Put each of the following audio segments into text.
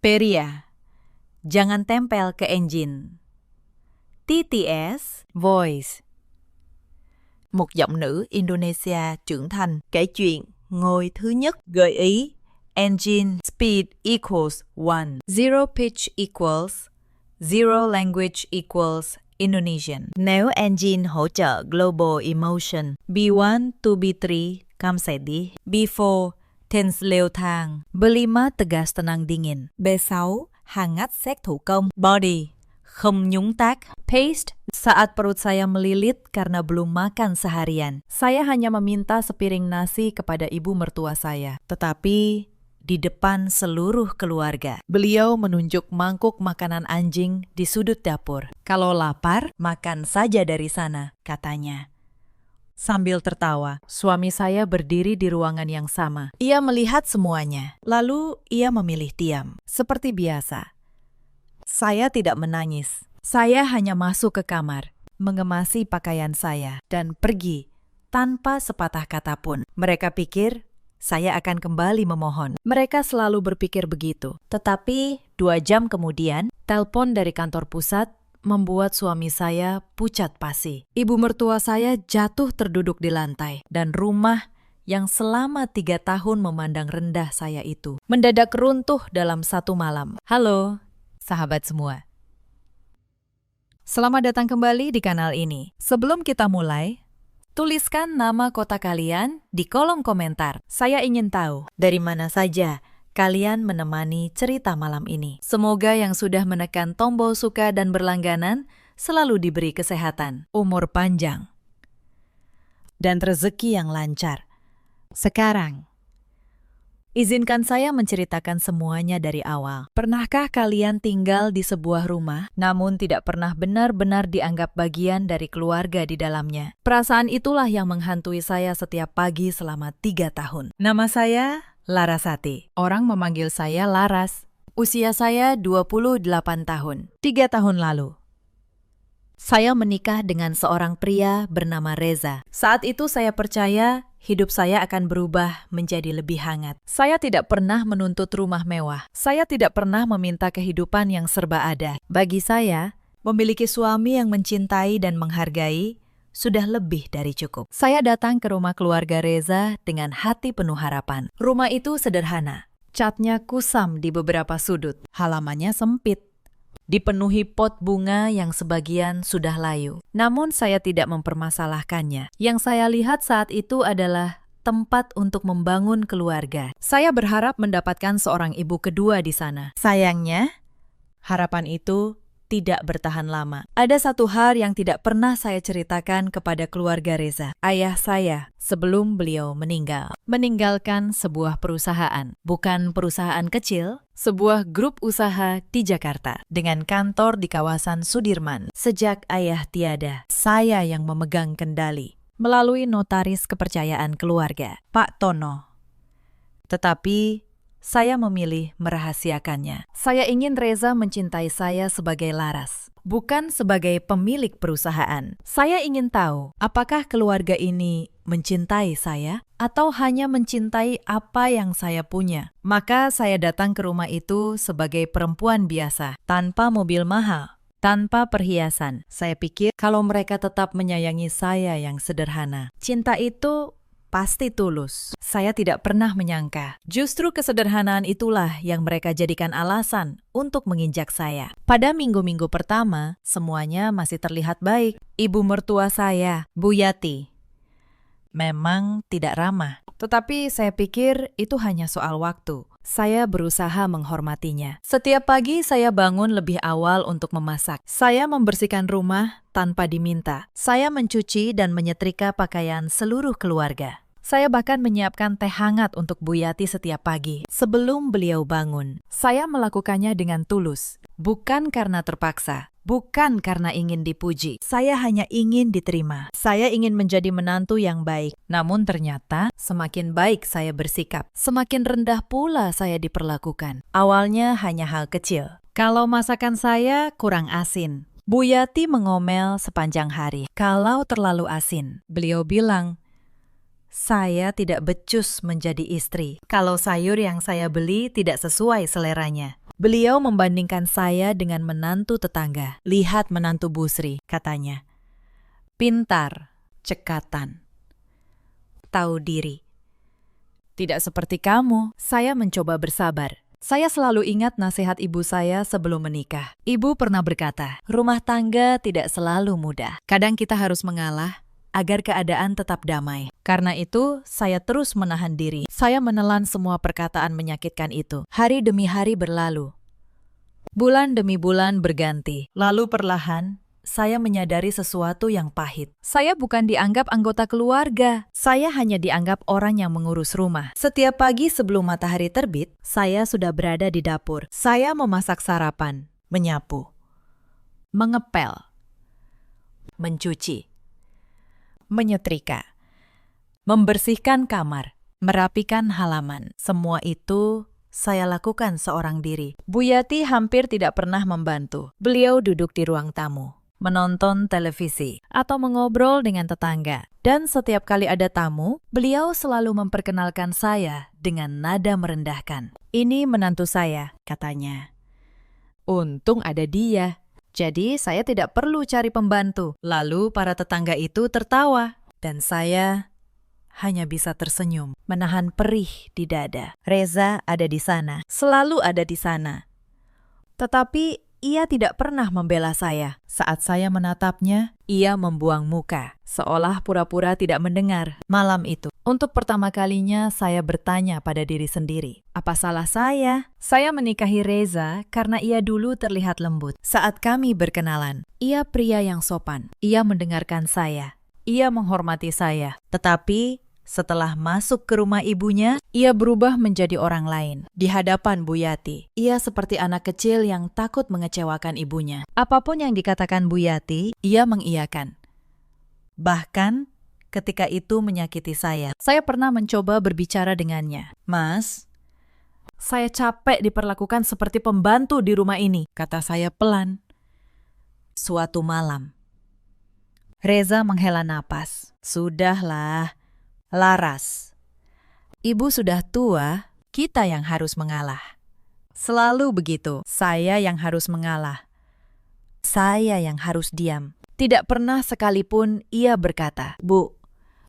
Peria, jangan tempel ke engine. TTS, voice. Một giọng nữ Indonesia trưởng thành kể chuyện ngôi thứ nhất gợi ý engine speed equals 1, zero pitch equals, zero language equals Indonesian. Nếu engine hỗ trợ global emotion, B1 to B3 kamsedi, B4 tense leo thang, B5 tegas tenang dingin, B6 hangat sek thủ công, body không nhúng tác, paste saat perut saya melilit karena belum makan seharian. Saya hanya meminta sepiring nasi kepada ibu mertua saya, tetapi di depan seluruh keluarga. Beliau menunjuk mangkuk makanan anjing di sudut dapur. Kalau lapar, makan saja dari sana, katanya. Sambil tertawa, suami saya berdiri di ruangan yang sama. Ia melihat semuanya, lalu ia memilih diam. Seperti biasa. Saya tidak menangis. Saya hanya masuk ke kamar, mengemasi pakaian saya, dan pergi tanpa sepatah kata pun. Mereka pikir saya akan kembali memohon. Mereka selalu berpikir begitu. Tetapi 2 jam kemudian, telepon dari kantor pusat membuat suami saya pucat pasi. Ibu mertua saya jatuh terduduk di lantai, dan rumah yang selama 3 tahun memandang rendah saya itu mendadak runtuh dalam 1 malam. Halo, sahabat semua. Selamat datang kembali di kanal ini. Sebelum kita mulai, tuliskan nama kota kalian di kolom komentar. Saya ingin tahu dari mana saja kalian menemani cerita malam ini. Semoga yang sudah menekan tombol suka dan berlangganan selalu diberi kesehatan, umur panjang, dan rezeki yang lancar. Sekarang, izinkan saya menceritakan semuanya dari awal. Pernahkah kalian tinggal di sebuah rumah, namun tidak pernah benar-benar dianggap bagian dari keluarga di dalamnya? Perasaan itulah yang menghantui saya setiap pagi selama 3 tahun. Nama saya Larasati. Orang memanggil saya Laras. Usia saya 28 tahun. 3 tahun lalu, saya menikah dengan seorang pria bernama Reza. Saat itu saya percaya hidup saya akan berubah menjadi lebih hangat. Saya tidak pernah menuntut rumah mewah. Saya tidak pernah meminta kehidupan yang serba ada. Bagi saya, memiliki suami yang mencintai dan menghargai sudah lebih dari cukup. Saya datang ke rumah keluarga Reza dengan hati penuh harapan. Rumah itu sederhana. Catnya kusam di beberapa sudut. Halamannya sempit, dipenuhi pot bunga yang sebagian sudah layu. Namun saya tidak mempermasalahkannya. Yang saya lihat saat itu adalah tempat untuk membangun keluarga. Saya berharap mendapatkan seorang ibu kedua di sana. Sayangnya, harapan itu tidak bertahan lama. Ada satu hal yang tidak pernah saya ceritakan kepada keluarga Reza. Ayah saya, sebelum beliau meninggal, meninggalkan sebuah perusahaan. Bukan perusahaan kecil, sebuah grup usaha di Jakarta dengan kantor di kawasan Sudirman. Sejak ayah tiada, saya yang memegang kendali melalui notaris kepercayaan keluarga, Pak Tono. Tetapi saya memilih merahasiakannya. Saya ingin Reza mencintai saya sebagai Laras, bukan sebagai pemilik perusahaan. Saya ingin tahu, apakah keluarga ini mencintai saya atau hanya mencintai apa yang saya punya. Maka saya datang ke rumah itu sebagai perempuan biasa, tanpa mobil mahal, tanpa perhiasan. Saya pikir kalau mereka tetap menyayangi saya yang sederhana, cinta itu pasti tulus. Saya tidak pernah menyangka, justru kesederhanaan itulah yang mereka jadikan alasan untuk menginjak saya. Pada minggu-minggu pertama, semuanya masih terlihat baik. Ibu mertua saya, Bu Yati, memang tidak ramah. Tetapi saya pikir itu hanya soal waktu. Saya berusaha menghormatinya. Setiap pagi saya bangun lebih awal untuk memasak. Saya membersihkan rumah tanpa diminta. Saya mencuci dan menyetrika pakaian seluruh keluarga. Saya bahkan menyiapkan teh hangat untuk Bu Yati setiap pagi sebelum beliau bangun. Saya melakukannya dengan tulus, bukan karena terpaksa, bukan karena ingin dipuji. Saya hanya ingin diterima. Saya ingin menjadi menantu yang baik. Namun ternyata semakin baik saya bersikap, semakin rendah pula saya diperlakukan. Awalnya hanya hal kecil. Kalau masakan saya kurang asin, Bu Yati mengomel sepanjang hari. Kalau terlalu asin, beliau bilang, saya tidak becus menjadi istri kalau sayur yang saya beli tidak sesuai seleranya. Beliau membandingkan saya dengan menantu tetangga. Lihat menantu Busri, katanya. Pintar, cekatan, tahu diri. Tidak seperti kamu, saya mencoba bersabar. Saya selalu ingat nasihat ibu saya sebelum menikah. Ibu pernah berkata, rumah tangga tidak selalu mudah. Kadang kita harus mengalah agar keadaan tetap damai. Karena itu, saya terus menahan diri. Saya menelan semua perkataan menyakitkan itu. Hari demi hari berlalu. Bulan demi bulan berganti. Lalu perlahan, saya menyadari sesuatu yang pahit. Saya bukan dianggap anggota keluarga. Saya hanya dianggap orang yang mengurus rumah. Setiap pagi sebelum matahari terbit, saya sudah berada di dapur. Saya memasak sarapan, menyapu, mengepel, mencuci, menyetrika, membersihkan kamar, merapikan halaman. Semua itu saya lakukan seorang diri. Bu Yati hampir tidak pernah membantu. Beliau duduk di ruang tamu, menonton televisi, atau mengobrol dengan tetangga. Dan setiap kali ada tamu, beliau selalu memperkenalkan saya dengan nada merendahkan. Ini menantu saya, katanya. Untung ada dia. Jadi saya tidak perlu cari pembantu. Lalu para tetangga itu tertawa. Dan saya hanya bisa tersenyum, menahan perih di dada. Reza ada di sana, selalu ada di sana. Tetapi ia tidak pernah membela saya. Saat saya menatapnya, ia membuang muka, seolah pura-pura tidak mendengar. Malam itu, untuk pertama kalinya saya bertanya pada diri sendiri, apa salah saya? Saya menikahi Reza karena ia dulu terlihat lembut. Saat kami berkenalan, ia pria yang sopan. Ia mendengarkan saya. Ia menghormati saya. Tetapi setelah masuk ke rumah ibunya, ia berubah menjadi orang lain. Di hadapan Bu Yati, ia seperti anak kecil yang takut mengecewakan ibunya. Apapun yang dikatakan Bu Yati, ia mengiyakan. Bahkan ketika itu menyakiti saya pernah mencoba berbicara dengannya. Mas, saya capek diperlakukan seperti pembantu di rumah ini, kata saya pelan. Suatu malam, Reza menghela napas. Sudahlah, Laras. Ibu sudah tua, kita yang harus mengalah. Selalu begitu, saya yang harus mengalah. Saya yang harus diam. Tidak pernah sekalipun ia berkata, Bu,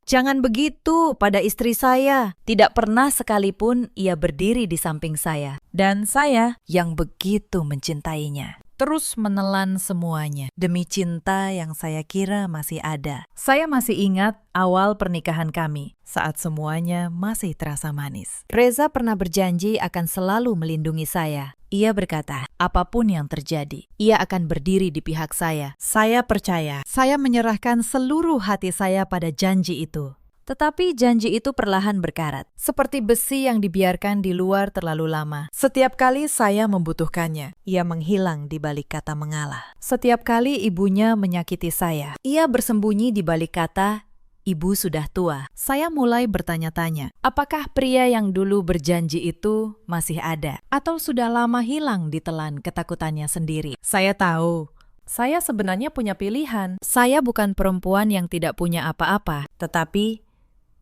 jangan begitu pada istri saya. Tidak pernah sekalipun ia berdiri di samping saya. Dan saya yang begitu mencintainya, terus menelan semuanya demi cinta yang saya kira masih ada. Saya masih ingat awal pernikahan kami, saat semuanya masih terasa manis. Reza pernah berjanji akan selalu melindungi saya. Ia berkata, apapun yang terjadi, ia akan berdiri di pihak saya. Saya percaya, saya menyerahkan seluruh hati saya pada janji itu. Tetapi janji itu perlahan berkarat, seperti besi yang dibiarkan di luar terlalu lama. Setiap kali saya membutuhkannya, ia menghilang di balik kata mengalah. Setiap kali ibunya menyakiti saya, ia bersembunyi di balik kata, ibu sudah tua. Saya mulai bertanya-tanya, apakah pria yang dulu berjanji itu masih ada? Atau sudah lama hilang ditelan ketakutannya sendiri? Saya tahu, saya sebenarnya punya pilihan. Saya bukan perempuan yang tidak punya apa-apa, tetapi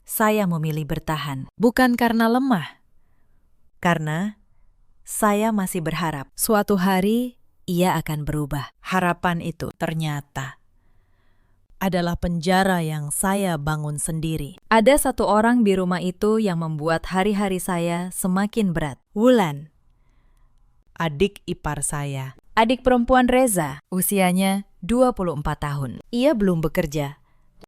saya memilih bertahan, bukan karena lemah. Karena saya masih berharap suatu hari ia akan berubah. Harapan itu ternyata adalah penjara yang saya bangun sendiri. Ada satu orang di rumah itu yang membuat hari-hari saya semakin berat. Wulan, adik ipar saya. Adik perempuan Reza, usianya 24 tahun. Ia belum bekerja,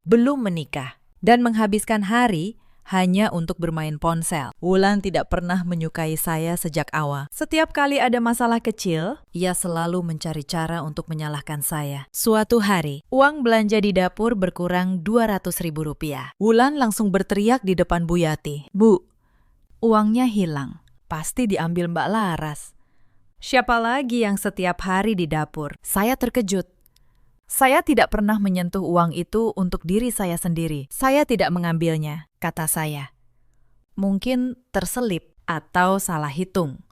belum menikah, dan menghabiskan hari hanya untuk bermain ponsel. Wulan tidak pernah menyukai saya sejak awal. Setiap kali ada masalah kecil, ia selalu mencari cara untuk menyalahkan saya. Suatu hari, uang belanja di dapur berkurang Rp200.000. Wulan langsung berteriak di depan Bu Yati. Bu, uangnya hilang. Pasti diambil Mbak Laras. Siapa lagi yang setiap hari di dapur? Saya terkejut. Saya tidak pernah menyentuh uang itu untuk diri saya sendiri. Saya tidak mengambilnya, kata saya. Mungkin terselip atau salah hitung.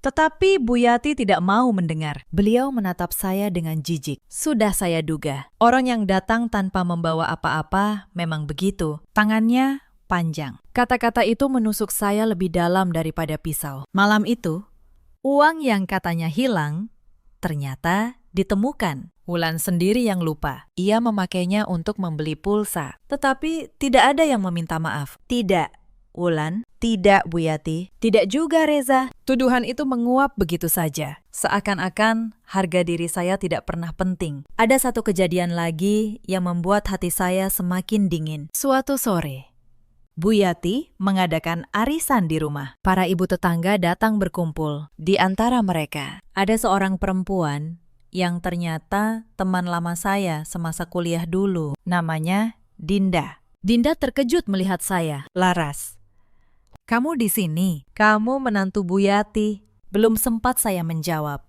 Tetapi Bu Yati tidak mau mendengar. Beliau menatap saya dengan jijik. Sudah saya duga, orang yang datang tanpa membawa apa-apa memang begitu. Tangannya panjang. Kata-kata itu menusuk saya lebih dalam daripada pisau. Malam itu, Uang yang katanya hilang, ternyata ditemukan. Wulan sendiri yang lupa. Ia memakainya untuk membeli pulsa. Tetapi tidak ada yang meminta maaf. Tidak, Wulan. Tidak, Bu Yati. Tidak juga, Reza. Tuduhan itu menguap begitu saja. Seakan-akan harga diri saya tidak pernah penting. Ada satu kejadian lagi yang membuat hati saya semakin dingin. Suatu sore, Bu Yati mengadakan arisan di rumah. Para ibu tetangga datang berkumpul. Di antara mereka, ada seorang perempuan yang ternyata teman lama saya semasa kuliah dulu. Namanya Dinda. Dinda terkejut melihat saya. Laras, kamu di sini? Kamu menantu Bu Yati. Belum sempat saya menjawab.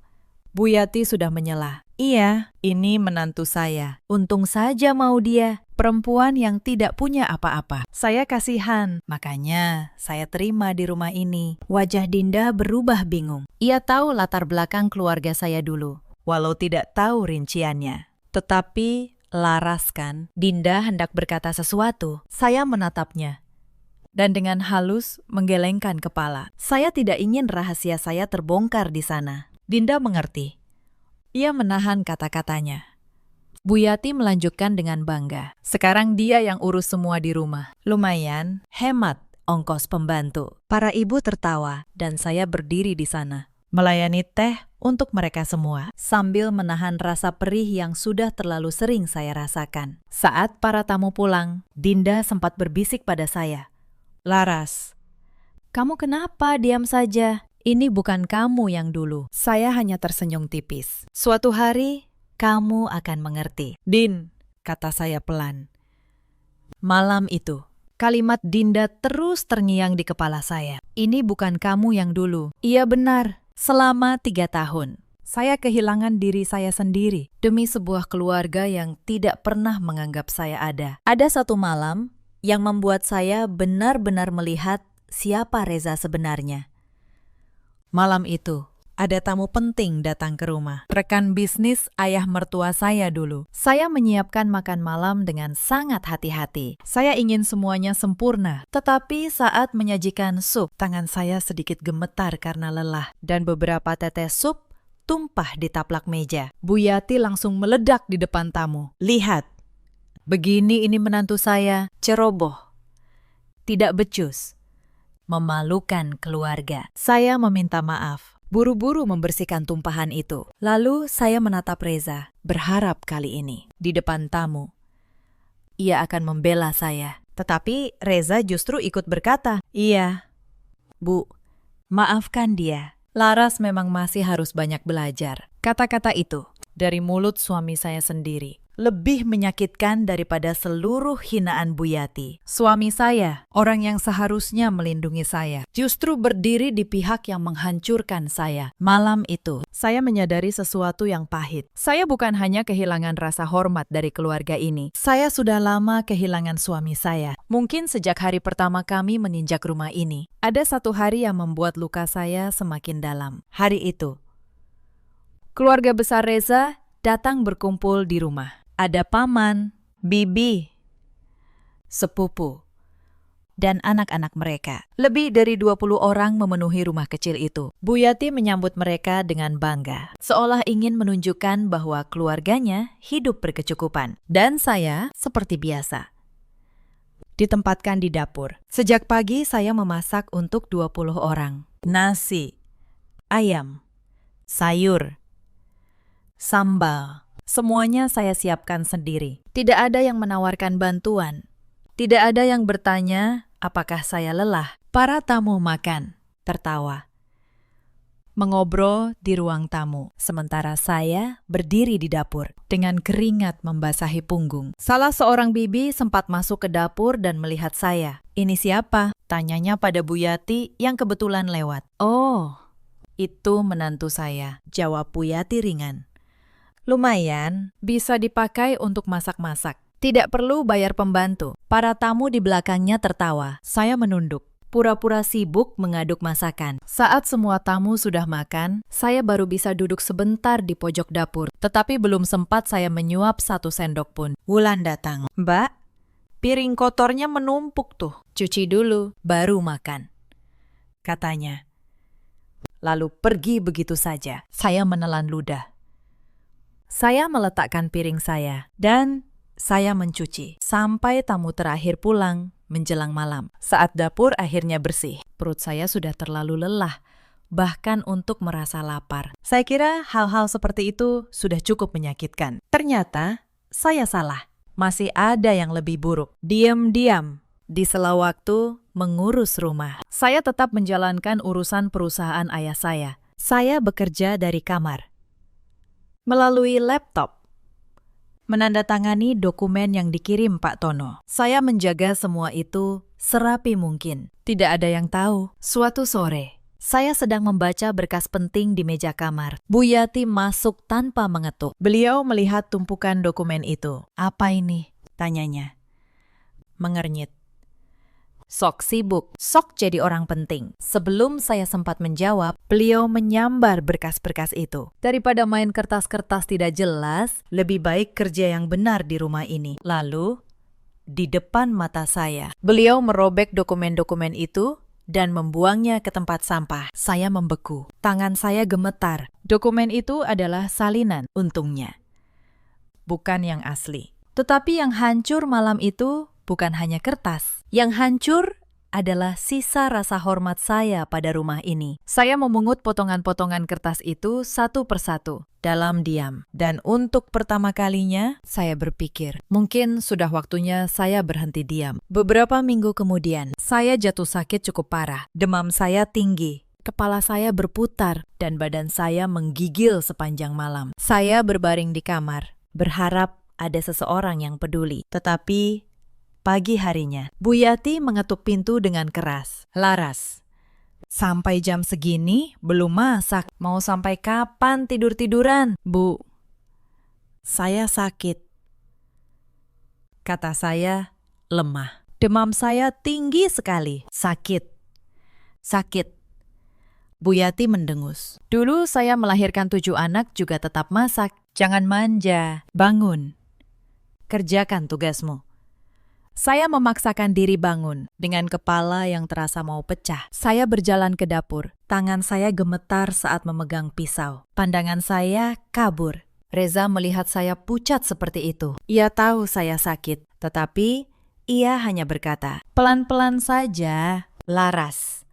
Bu Yati sudah menyela. Iya, ini menantu saya. Untung saja mau dia. Perempuan yang tidak punya apa-apa. Saya kasihan, makanya saya terima di rumah ini. Wajah Dinda berubah bingung. Ia tahu latar belakang keluarga saya dulu, walau tidak tahu rinciannya. Tetapi Laras kan, Dinda hendak berkata sesuatu. Saya menatapnya dan dengan halus menggelengkan kepala. Saya tidak ingin rahasia saya terbongkar di sana. Dinda mengerti. Ia menahan kata-katanya. Bu Yati melanjutkan dengan bangga. Sekarang dia yang urus semua di rumah. Lumayan, hemat ongkos pembantu. Para ibu tertawa dan saya berdiri di sana, melayani teh untuk mereka semua, sambil menahan rasa perih yang sudah terlalu sering saya rasakan. Saat para tamu pulang, Dinda sempat berbisik pada saya. Laras, kamu kenapa diam saja? Ini bukan kamu yang dulu. Saya hanya tersenyum tipis. Suatu hari, kamu akan mengerti. Din, kata saya pelan. Malam itu, kalimat Dinda terus terngiang di kepala saya. Ini bukan kamu yang dulu. Iya benar, selama 3 tahun. Saya kehilangan diri saya sendiri demi sebuah keluarga yang tidak pernah menganggap saya ada. Ada satu malam yang membuat saya benar-benar melihat siapa Reza sebenarnya. Malam itu, ada tamu penting datang ke rumah. Rekan bisnis ayah mertua saya dulu. Saya menyiapkan makan malam dengan sangat hati-hati. Saya ingin semuanya sempurna. Tetapi saat menyajikan sup, tangan saya sedikit gemetar karena lelah. Dan beberapa tetes sup tumpah di taplak meja. Bu Yati langsung meledak di depan tamu. Lihat, begini ini menantu saya, ceroboh, tidak becus, memalukan keluarga. Saya meminta maaf. Buru-buru membersihkan tumpahan itu. Lalu saya menatap Reza, berharap kali ini, di depan tamu, ia akan membela saya. Tetapi Reza justru ikut berkata, iya, Bu, maafkan dia. Laras memang masih harus banyak belajar. Kata-kata itu dari mulut suami saya sendiri lebih menyakitkan daripada seluruh hinaan Bu Yati. Suami saya, orang yang seharusnya melindungi saya, justru berdiri di pihak yang menghancurkan saya. Malam itu, saya menyadari sesuatu yang pahit. Saya bukan hanya kehilangan rasa hormat dari keluarga ini. Saya sudah lama kehilangan suami saya. Mungkin sejak hari pertama kami menginjak rumah ini. Ada satu hari yang membuat luka saya semakin dalam. Hari itu, keluarga besar Reza datang berkumpul di rumah. Ada paman, bibi, sepupu, dan anak-anak mereka. Lebih dari 20 orang memenuhi rumah kecil itu. Bu Yati menyambut mereka dengan bangga, seolah ingin menunjukkan bahwa keluarganya hidup berkecukupan. Dan saya, seperti biasa, ditempatkan di dapur. Sejak pagi saya memasak untuk 20 orang. Nasi, ayam, sayur, sambal. Semuanya saya siapkan sendiri. Tidak ada yang menawarkan bantuan. Tidak ada yang bertanya apakah saya lelah. Para tamu makan, tertawa, mengobrol di ruang tamu. Sementara saya berdiri di dapur dengan keringat membasahi punggung. Salah seorang bibi sempat masuk ke dapur dan melihat saya. Ini siapa? Tanyanya pada Bu Yati yang kebetulan lewat. Oh, itu menantu saya, jawab Bu Yati ringan. Lumayan, bisa dipakai untuk masak-masak. Tidak perlu bayar pembantu. Para tamu di belakangnya tertawa. Saya menunduk, pura-pura sibuk mengaduk masakan. Saat semua tamu sudah makan, saya baru bisa duduk sebentar di pojok dapur. Tetapi belum sempat saya menyuap 1 sendok pun. Wulan datang. Mbak, piring kotornya menumpuk tuh. Cuci dulu, baru makan, katanya. lalu pergi begitu saja. Saya menelan ludah. Saya meletakkan piring saya dan saya mencuci sampai tamu terakhir pulang menjelang malam. Saat dapur akhirnya bersih, perut saya sudah terlalu lelah, bahkan untuk merasa lapar. Saya kira hal-hal seperti itu sudah cukup menyakitkan. Ternyata saya salah. Masih ada yang lebih buruk. Diam-diam di sela waktu mengurus rumah. Saya tetap menjalankan urusan perusahaan ayah saya. Saya bekerja dari kamar. Melalui laptop. Menandatangani dokumen yang dikirim Pak Tono. Saya menjaga semua itu serapi mungkin. Tidak ada yang tahu. Suatu sore, saya sedang membaca berkas penting di meja kamar. Bu Yati masuk tanpa mengetuk. Beliau melihat tumpukan dokumen itu. "Apa ini?" tanyanya. Mengernyit. Sok sibuk, sok jadi orang penting. Sebelum saya sempat menjawab, beliau menyambar berkas-berkas itu. Daripada main kertas-kertas tidak jelas, lebih baik kerja yang benar di rumah ini. Lalu, di depan mata saya, beliau merobek dokumen-dokumen itu dan membuangnya ke tempat sampah. Saya membeku. Tangan saya gemetar. Dokumen itu adalah salinan, untungnya. Bukan yang asli. Tetapi yang hancur malam itu bukan hanya kertas. Yang hancur adalah sisa rasa hormat saya pada rumah ini. Saya memungut potongan-potongan kertas itu satu persatu dalam diam. Dan untuk pertama kalinya, saya berpikir, mungkin sudah waktunya saya berhenti diam. Beberapa minggu kemudian, saya jatuh sakit cukup parah. Demam saya tinggi. Kepala saya berputar dan badan saya menggigil sepanjang malam. Saya berbaring di kamar, berharap ada seseorang yang peduli. Tetapi pagi harinya, Bu Yati mengetuk pintu dengan keras. "Laras, sampai jam segini belum masak. Mau sampai kapan tidur-tiduran, Bu?" "Saya sakit," kata saya lemah. Demam saya tinggi sekali. Sakit. Bu Yati mendengus. "Dulu saya melahirkan 7 anak juga tetap masak. Jangan manja. Bangun. Kerjakan tugasmu." Saya memaksakan diri bangun dengan kepala yang terasa mau pecah. Saya berjalan ke dapur. Tangan saya gemetar saat memegang pisau. Pandangan saya kabur. Reza melihat saya pucat seperti itu. Ia tahu saya sakit, tetapi ia hanya berkata, "Pelan-pelan saja, Laras."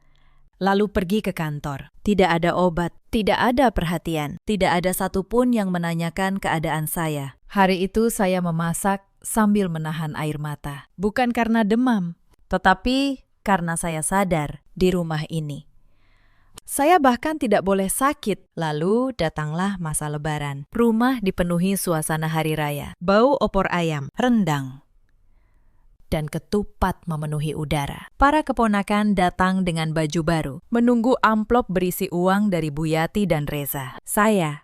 Lalu pergi ke kantor. Tidak ada obat, tidak ada perhatian, tidak ada satupun yang menanyakan keadaan saya. Hari itu saya memasak sambil menahan air mata. Bukan karena demam, tetapi karena saya sadar di rumah ini. Saya bahkan tidak boleh sakit. Lalu datanglah masa Lebaran. Rumah dipenuhi suasana hari raya. Bau opor ayam, rendang, dan ketupat memenuhi udara. Para keponakan datang dengan baju baru, menunggu amplop berisi uang dari Bu Yati dan Reza. Saya,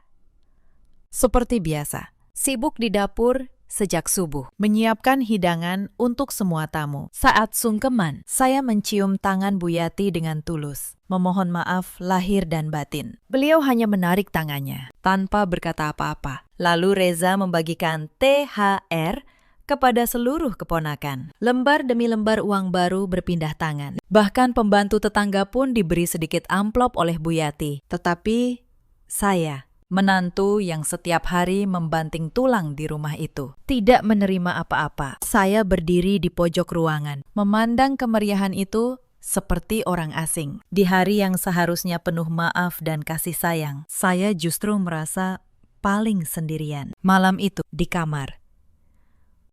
seperti biasa, sibuk di dapur sejak subuh, menyiapkan hidangan untuk semua tamu. Saat sungkeman, saya mencium tangan Bu Yati dengan tulus, memohon maaf lahir dan batin. Beliau hanya menarik tangannya, tanpa berkata apa-apa. Lalu Reza membagikan THR kepada seluruh keponakan. Lembar demi lembar uang baru berpindah tangan. Bahkan pembantu tetangga pun diberi sedikit amplop oleh Bu Yati. Tetapi saya, menantu yang setiap hari membanting tulang di rumah itu, tidak menerima apa-apa. Saya berdiri di pojok ruangan, memandang kemeriahan itu seperti orang asing. Di hari yang seharusnya penuh maaf dan kasih sayang, saya justru merasa paling sendirian. Malam itu di kamar,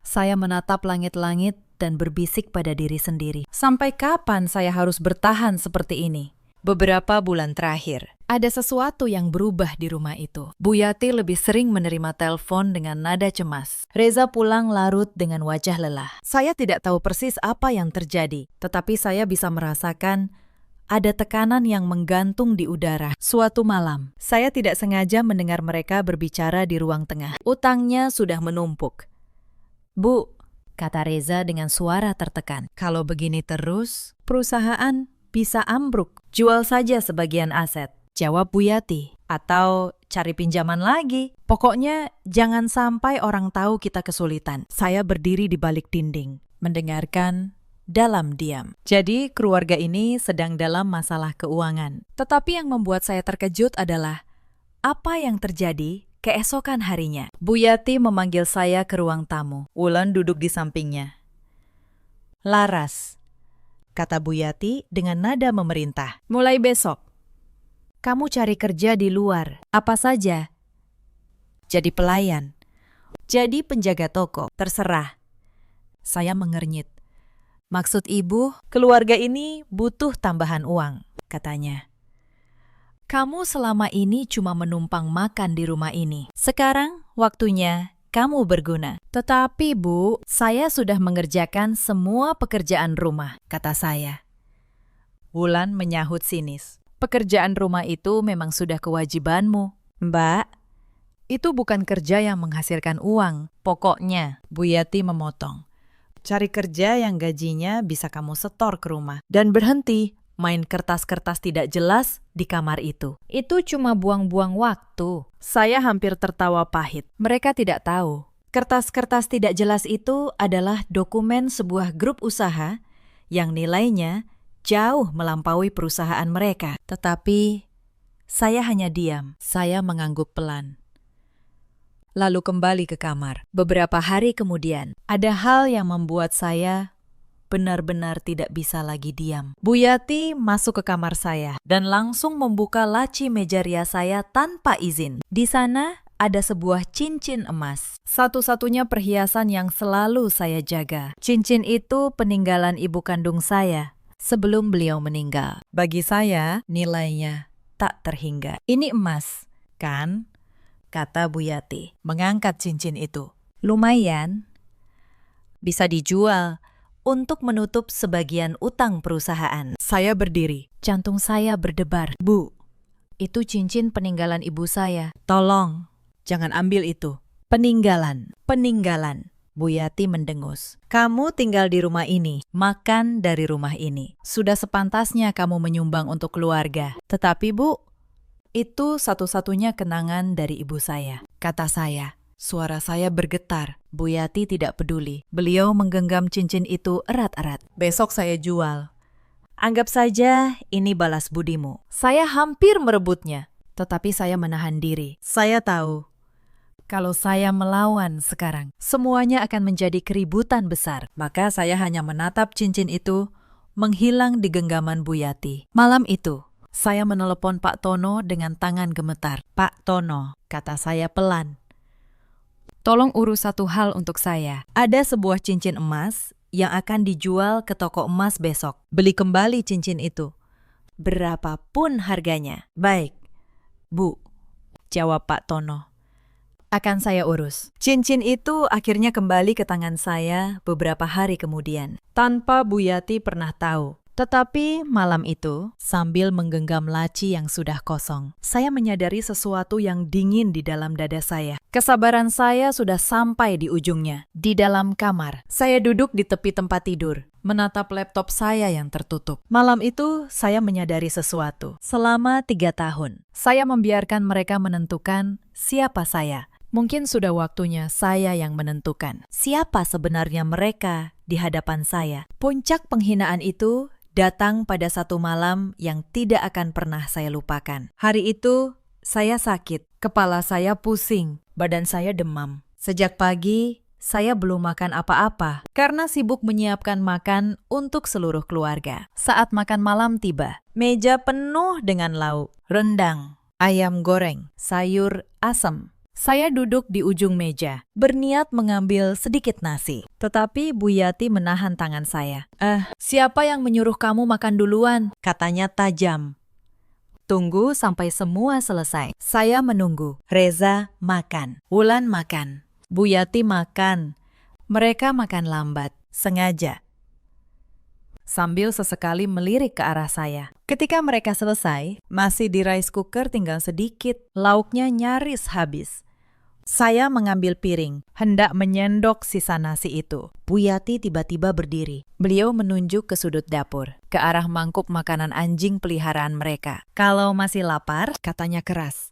saya menatap langit-langit dan berbisik pada diri sendiri. Sampai kapan saya harus bertahan seperti ini? Beberapa bulan terakhir, ada sesuatu yang berubah di rumah itu. Bu Yati lebih sering menerima telepon dengan nada cemas. Reza pulang larut dengan wajah lelah. Saya tidak tahu persis apa yang terjadi, tetapi saya bisa merasakan ada tekanan yang menggantung di udara. Suatu malam, saya tidak sengaja mendengar mereka berbicara di ruang tengah. Utangnya sudah menumpuk. "Bu," kata Reza dengan suara tertekan, "kalau begini terus, perusahaan bisa ambruk. Jual saja sebagian aset." Jawab Bu Yati, "Atau cari pinjaman lagi. Pokoknya jangan sampai orang tahu kita kesulitan." Saya berdiri di balik dinding, mendengarkan dalam diam. Jadi keluarga ini sedang dalam masalah keuangan. Tetapi yang membuat saya terkejut adalah apa yang terjadi keesokan harinya. Bu Yati memanggil saya ke ruang tamu. Wulan duduk di sampingnya. "Laras," kata Bu Yati dengan nada memerintah. "Mulai besok, kamu cari kerja di luar. Apa saja. Jadi pelayan, jadi penjaga toko, terserah." Saya mengernyit. "Maksud ibu, keluarga ini butuh tambahan uang," katanya. "Kamu selama ini cuma menumpang makan di rumah ini. Sekarang waktunya kamu berguna." "Tetapi Bu, saya sudah mengerjakan semua pekerjaan rumah," kata saya. Wulan menyahut sinis. "Pekerjaan rumah itu memang sudah kewajibanmu." "Mbak, itu bukan kerja yang menghasilkan uang. Pokoknya," Bu Yati memotong, "cari kerja yang gajinya bisa kamu setor ke rumah. Dan berhenti main kertas-kertas tidak jelas di kamar itu. Itu cuma buang-buang waktu." Saya hampir tertawa pahit. Mereka tidak tahu. Kertas-kertas tidak jelas itu adalah dokumen sebuah grup usaha yang nilainya jauh melampaui perusahaan mereka. Tetapi saya hanya diam. Saya mengangguk pelan. Lalu kembali ke kamar. Beberapa hari kemudian, ada hal yang membuat saya benar-benar tidak bisa lagi diam. Bu Yati masuk ke kamar saya dan langsung membuka laci meja rias saya tanpa izin. Di sana ada sebuah cincin emas. Satu-satunya perhiasan yang selalu saya jaga. Cincin itu peninggalan ibu kandung saya sebelum beliau meninggal. Bagi saya, nilainya tak terhingga. "Ini emas, kan?" kata Bu Yati, mengangkat cincin itu. "Lumayan. Bisa dijual untuk menutup sebagian utang perusahaan." Saya berdiri. Jantung saya berdebar. "Bu, itu cincin peninggalan ibu saya. Tolong, jangan ambil itu." Peninggalan. Bu Yati mendengus. "Kamu tinggal di rumah ini, makan dari rumah ini. Sudah sepantasnya kamu menyumbang untuk keluarga. Tetapi Bu, itu satu-satunya kenangan dari ibu saya," kata saya. Suara saya bergetar. Bu Yati tidak peduli. Beliau menggenggam cincin itu erat-erat. "Besok saya jual. Anggap saja ini balas budimu." Saya hampir merebutnya, tetapi saya menahan diri. Saya tahu, kalau saya melawan sekarang, semuanya akan menjadi keributan besar. Maka saya hanya menatap cincin itu menghilang di genggaman Bu Yati. Malam itu, saya menelepon Pak Tono dengan tangan gemetar. "Pak Tono," kata saya pelan, "tolong urus satu hal untuk saya. Ada sebuah cincin emas yang akan dijual ke toko emas besok. Beli kembali cincin itu, berapapun harganya." "Baik, Bu," jawab Pak Tono. "Akan saya urus." Cincin itu akhirnya kembali ke tangan saya beberapa hari kemudian, tanpa Bu Yati pernah tahu. Tetapi malam itu, sambil menggenggam laci yang sudah kosong, saya menyadari sesuatu yang dingin di dalam dada saya. Kesabaran saya sudah sampai di ujungnya. Di dalam kamar, saya duduk di tepi tempat tidur, menatap laptop saya yang tertutup. Malam itu, saya menyadari sesuatu. Selama 3 tahun, saya membiarkan mereka menentukan siapa saya. Mungkin sudah waktunya saya yang menentukan siapa sebenarnya mereka di hadapan saya. Puncak penghinaan itu datang pada satu malam yang tidak akan pernah saya lupakan. Hari itu, saya sakit, kepala saya pusing, badan saya demam. Sejak pagi, saya belum makan apa-apa karena sibuk menyiapkan makan untuk seluruh keluarga. Saat makan malam tiba, meja penuh dengan lauk, rendang, ayam goreng, sayur asem. Saya duduk di ujung meja, berniat mengambil sedikit nasi. Tetapi Bu Yati menahan tangan saya. Siapa yang menyuruh kamu makan duluan?" katanya tajam. "Tunggu sampai semua selesai." Saya menunggu. Reza makan, Wulan makan, Bu Yati makan. Mereka makan lambat, sengaja, sambil sesekali melirik ke arah saya. Ketika mereka selesai, masih di rice cooker tinggal sedikit, lauknya nyaris habis. Saya mengambil piring, hendak menyendok sisa nasi itu. Bu Yati tiba-tiba berdiri. Beliau menunjuk ke sudut dapur, ke arah mangkuk makanan anjing peliharaan mereka. "Kalau masih lapar," katanya keras,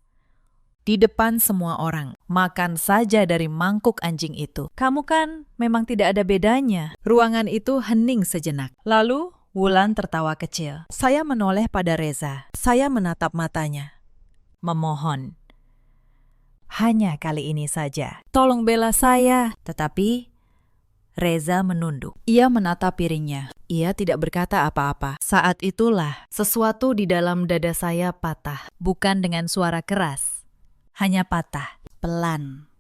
di depan semua orang. Makan saja dari mangkuk anjing itu. Kamu kan memang tidak ada bedanya. Ruangan itu hening sejenak. Lalu Wulan tertawa kecil. Saya menoleh pada Reza. Saya menatap matanya. Memohon. Hanya kali ini saja. Tolong bela saya. Tetapi Reza menunduk. Ia menatap piringnya. Ia tidak berkata apa-apa. Saat itulah sesuatu di dalam dada saya patah. Bukan dengan suara keras. Hanya patah. Pelan.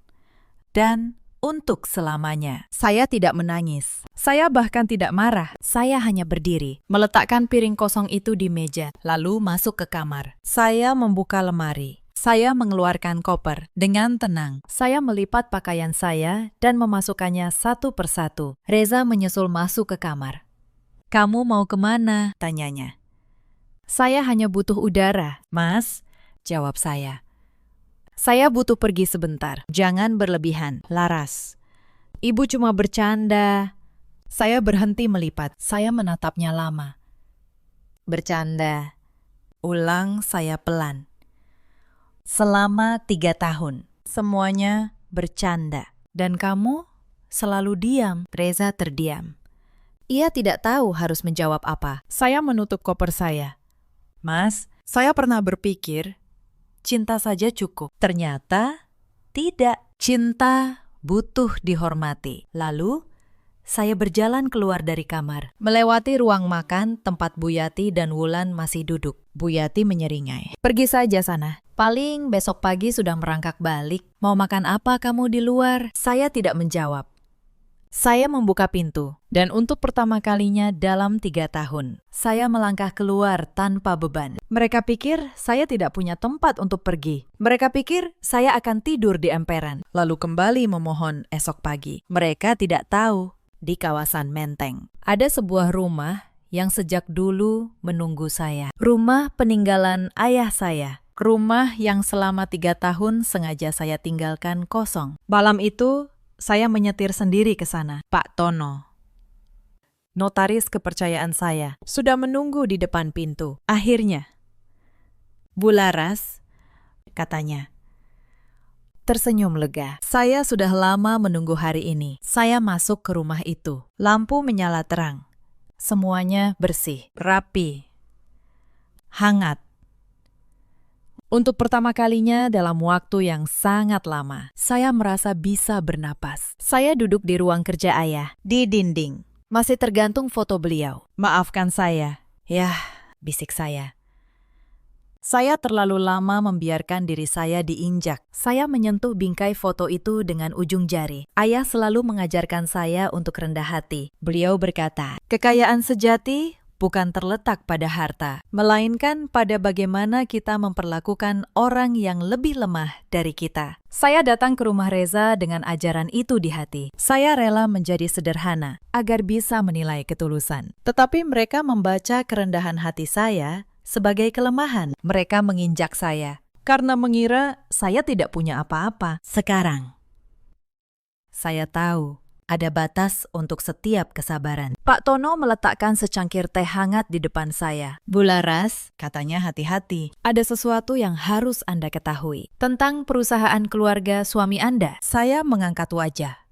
Dan untuk selamanya. Saya tidak menangis. Saya bahkan tidak marah. Saya hanya berdiri, meletakkan piring kosong itu di meja, lalu masuk ke kamar. Saya membuka lemari. Saya mengeluarkan koper. Dengan tenang, saya melipat pakaian saya dan memasukkannya satu persatu. Reza menyusul masuk ke kamar. Kamu mau kemana? Tanyanya. Saya hanya butuh udara. Mas, jawab saya. Saya butuh pergi sebentar. Jangan berlebihan, Laras. Ibu cuma bercanda. Saya berhenti melipat. Saya menatapnya lama. Bercanda. Ulang saya pelan. Selama 3 tahun, semuanya bercanda. Dan kamu selalu diam. Reza terdiam. Ia tidak tahu harus menjawab apa. Saya menutup koper saya. Mas, saya pernah berpikir cinta saja cukup. Ternyata tidak. Cinta butuh dihormati. Lalu, saya berjalan keluar dari kamar. Melewati ruang makan tempat Bu Yati dan Wulan masih duduk. Bu Yati menyeringai. Pergi saja sana. Paling besok pagi sudah merangkak balik. Mau makan apa kamu di luar? Saya tidak menjawab. Saya membuka pintu, dan untuk pertama kalinya dalam 3 tahun, saya melangkah keluar tanpa beban. Mereka pikir saya tidak punya tempat untuk pergi. Mereka pikir saya akan tidur di emperan, lalu kembali memohon esok pagi. Mereka tidak tahu, di kawasan Menteng ada sebuah rumah yang sejak dulu menunggu saya. Rumah peninggalan ayah saya. Rumah yang selama 3 tahun sengaja saya tinggalkan kosong. Malam itu, saya menyetir sendiri ke sana. Pak Tono, notaris kepercayaan saya, sudah menunggu di depan pintu. Akhirnya, Bu Laras, katanya, tersenyum lega. Saya sudah lama menunggu hari ini. Saya masuk ke rumah itu. Lampu menyala terang. Semuanya bersih, rapi, hangat. Untuk pertama kalinya dalam waktu yang sangat lama, saya merasa bisa bernapas. Saya duduk di ruang kerja ayah. Di dinding, masih tergantung foto beliau. Maafkan saya. Yah, bisik saya. Saya terlalu lama membiarkan diri saya diinjak. Saya menyentuh bingkai foto itu dengan ujung jari. Ayah selalu mengajarkan saya untuk rendah hati. Beliau berkata, kekayaan sejati bukan terletak pada harta, melainkan pada bagaimana kita memperlakukan orang yang lebih lemah dari kita. Saya datang ke rumah Reza dengan ajaran itu di hati. Saya rela menjadi sederhana agar bisa menilai ketulusan. Tetapi mereka membaca kerendahan hati saya sebagai kelemahan. Mereka menginjak saya karena mengira saya tidak punya apa-apa. Sekarang, saya tahu ada batas untuk setiap kesabaran. Pak Tono meletakkan secangkir teh hangat di depan saya. Bu Laras, katanya hati-hati. Ada sesuatu yang harus Anda ketahui. Tentang perusahaan keluarga suami Anda. Saya mengangkat wajah.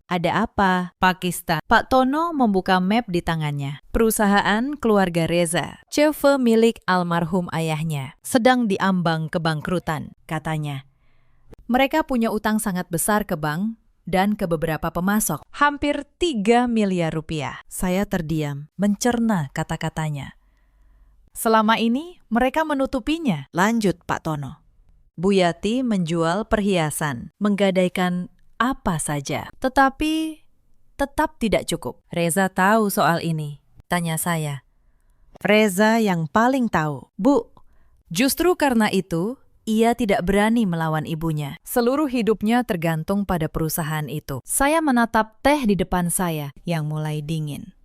Ada apa? Pakistan. Pak Tono membuka map di tangannya. Perusahaan keluarga Reza, CV milik almarhum ayahnya, sedang diambang kebangkrutan, katanya. Mereka punya utang sangat besar ke bank dan ke beberapa pemasok, hampir 3 miliar rupiah. Saya terdiam, mencerna kata-katanya. Selama ini, mereka menutupinya. Lanjut, Pak Tono. Bu Yati menjual perhiasan, menggadaikan apa saja. Tetapi, tetap tidak cukup. Reza tahu soal ini, tanya saya. Reza yang paling tahu. Bu, justru karena itu, ia tidak berani melawan ibunya. Seluruh hidupnya tergantung pada perusahaan itu. Saya menatap teh di depan saya yang mulai dingin.